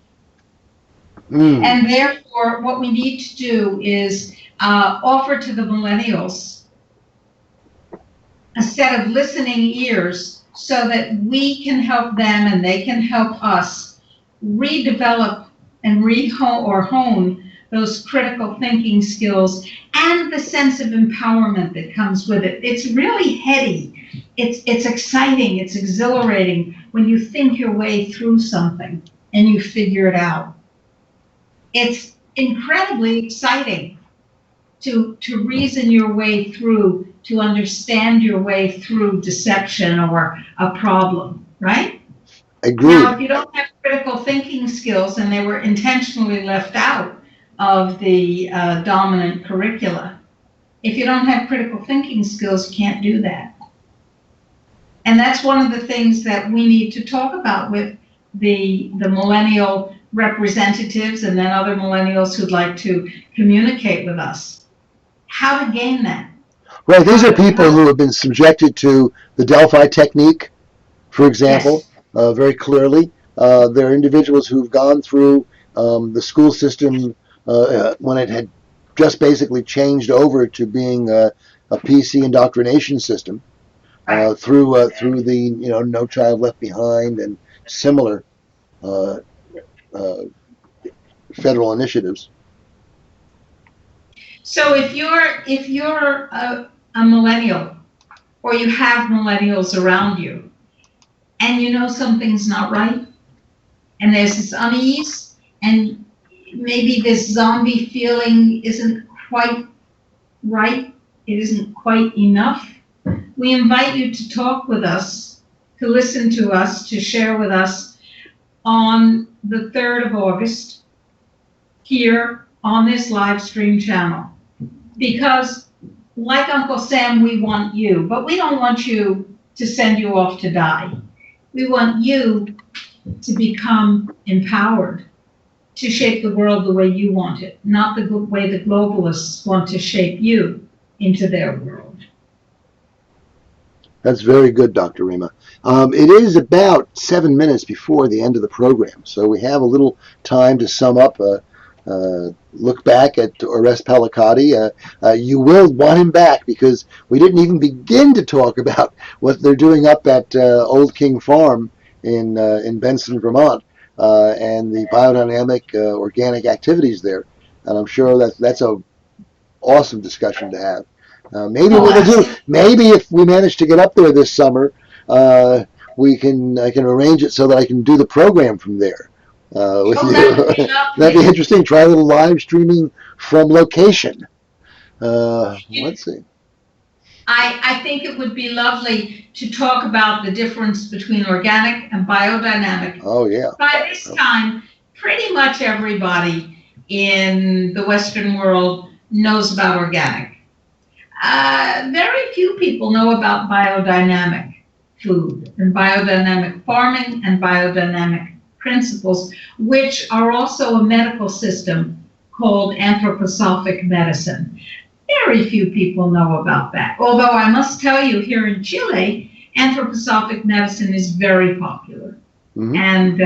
And therefore, what we need to do is offer to the millennials a set of listening ears so that we can help them and they can help us redevelop and hone those critical thinking skills and the sense of empowerment that comes with it. It's really heady. It's exciting. It's exhilarating when you think your way through something and you figure it out. It's incredibly exciting to reason your way through, to understand your way through deception or a problem, right? Agreed. Now, if you don't have critical thinking skills, and they were intentionally left out of the dominant curricula, if you don't have critical thinking skills, you can't do that. And that's one of the things that we need to talk about with the millennial representatives and then other millennials who'd like to communicate with us. How to gain that. Right, these are people who have been subjected to the Delphi technique, for example, very clearly. They're individuals who've gone through the school system when it had just basically changed over to being a PC indoctrination system. Through the No Child Left Behind and similar federal initiatives. So if you're a millennial, or you have millennials around you, and you know something's not right, and there's this unease, and maybe this zombie feeling isn't quite right, it isn't quite enough, we invite you to talk with us, to listen to us, to share with us on the 3rd of August here on this live stream channel. Because like Uncle Sam, we want you, but we don't want you to send you off to die. We want you to become empowered, to shape the world the way you want it, not the way the globalists want to shape you into their world. That's very good, Dr. Rima. It is about 7 minutes before the end of the program, so we have a little time to sum up, look back at Orest Palicati. You will want him back because we didn't even begin to talk about what they're doing up at Old King Farm in Benson, Vermont, and the biodynamic organic activities there. And I'm sure that's a awesome discussion to have. Maybe what we'll do, maybe if we manage to get up there this summer, I can arrange it so that I can do the program from there with you. That'd be interesting. Try a little live streaming from location. Let's see. I think it would be lovely to talk about the difference between organic and biodynamic. Oh, yeah. By this time, pretty much everybody in the Western world knows about organic. Very few people know about biodynamic food and biodynamic farming and biodynamic principles, which are also a medical system called anthroposophic medicine. Very few people know about that. Although I must tell you, here in Chile, anthroposophic medicine is very popular. Mm-hmm. And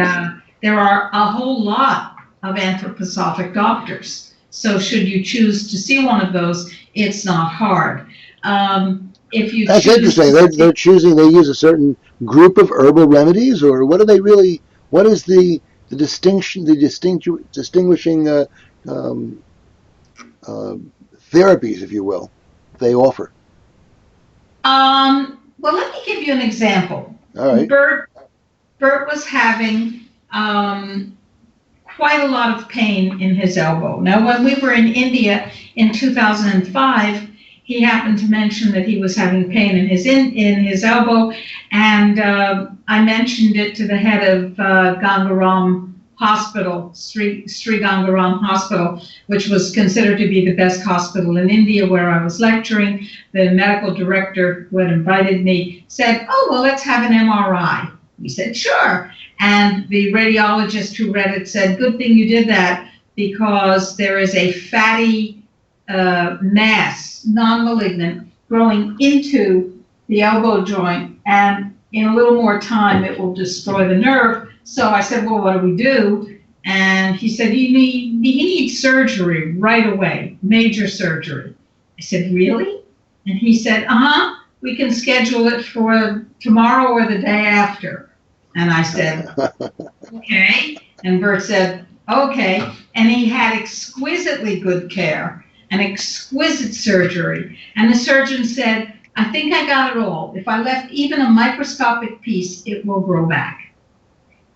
there are a whole lot of anthroposophic doctors. So should you choose to see one of those, it's not hard. If you That's interesting. They're choosing, they use a certain group of herbal remedies, or what do they really, what is the distinguishing therapies, if you will, they offer? Well, let me give you an example. All right. Bert was having quite a lot of pain in his elbow. Now, when we were in India in 2005, he happened to mention that he was having pain in his elbow, and I mentioned it to the head of Gangaram Hospital, Sri Gangaram Hospital, which was considered to be the best hospital in India, where I was lecturing. The medical director who had invited me said, "Oh, well, let's have an MRI." We said, "Sure." And the radiologist who read it said, "Good thing you did that, because there is a fatty mass, non-malignant, growing into the elbow joint, and in a little more time it will destroy the nerve." So I said, "Well, what do we do?" And he said, he needs surgery right away, major surgery." I said, "Really?" And he said, "We can schedule it for tomorrow or the day after." And I said, "Okay." And Bert said, "Okay." And he had exquisitely good care and exquisite surgery. And the surgeon said, "I think I got it all. If I left even a microscopic piece, it will grow back."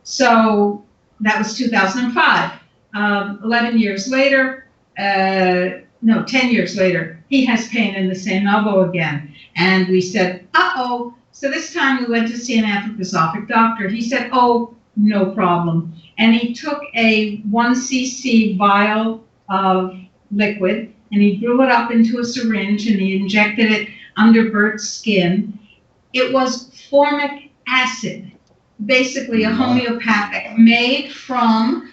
So that was 2005. 11 years later, no, 10 years later, he has pain in the same elbow again. And we said, uh-oh. So this time we went to see an anthroposophic doctor. He said, "Oh, no problem." And he took a 1 cc vial of liquid, and he drew it up into a syringe, and he injected it under Bert's skin. It was formic acid, basically a homeopathic, made from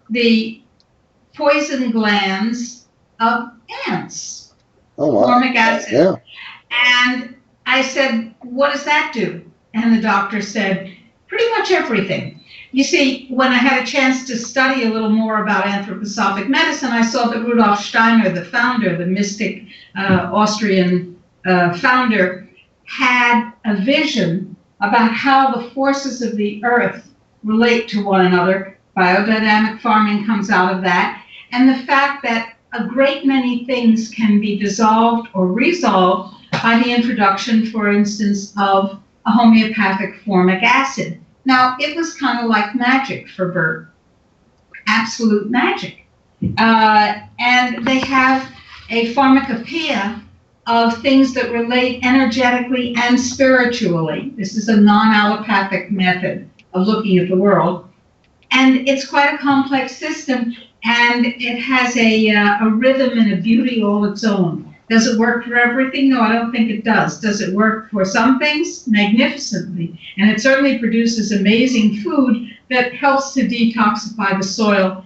the poison glands of ants. Oh, wow. Formic acid. Yeah. And I said, "What does that do?" And the doctor said, "Pretty much everything." You see, when I had a chance to study a little more about anthroposophic medicine, I saw that Rudolf Steiner, the founder, the mystic Austrian founder, had a vision about how the forces of the earth relate to one another. Biodynamic farming comes out of that. And the fact that a great many things can be dissolved or resolved by the introduction, for instance, of a homeopathic formic acid. Now, it was kind of like magic for Bert, absolute magic. And they have a pharmacopoeia of things that relate energetically and spiritually. This is a non-allopathic method of looking at the world. And it's quite a complex system, and it has a rhythm and a beauty all its own. Does it work for everything? No, I don't think it does. Does it work for some things? Magnificently. And it certainly produces amazing food that helps to detoxify the soil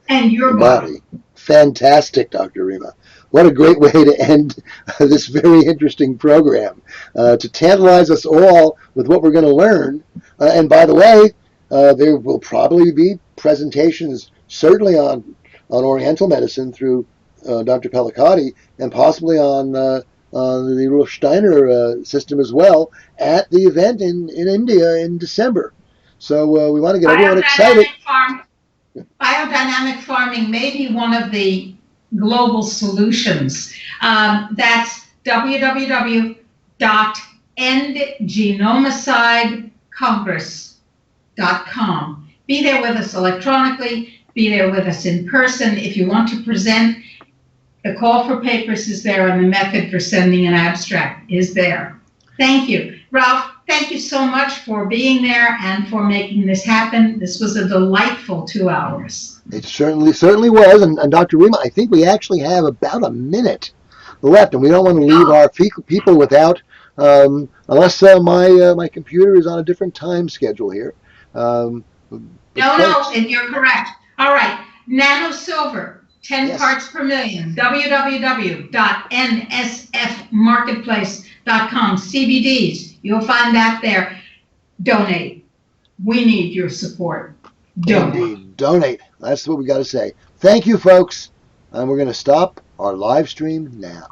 and your body. Fantastic, Dr. Rima. What a great way to end this very interesting program, to tantalize us all with what we're going to learn. And by the way, there will probably be presentations, certainly on Oriental medicine through Dr. Pellicati, and possibly on the Rudolf Steiner system as well at the event in India in December. So we want to get everyone excited. Biodynamic farming may be one of the global solutions. That's www.endgenomicidecongress.com. Be there with us electronically, be there with us in person. If you want to present, the call for papers is there, and the method for sending an abstract is there. Thank you. Ralph, thank you so much for being there and for making this happen. This was a delightful 2 hours. It certainly was. And Dr. Rima, I think we actually have about a minute left, and we don't want to leave our people without, unless my computer is on a different time schedule here. No, and you're correct. All right, nano silver, 10 parts per million, www.nsfmarketplace.com, CBDs, you'll find that there. Donate. We need your support. Donate. Indeed. Donate. That's what we got to say. Thank you, folks. And we're going to stop our live stream now.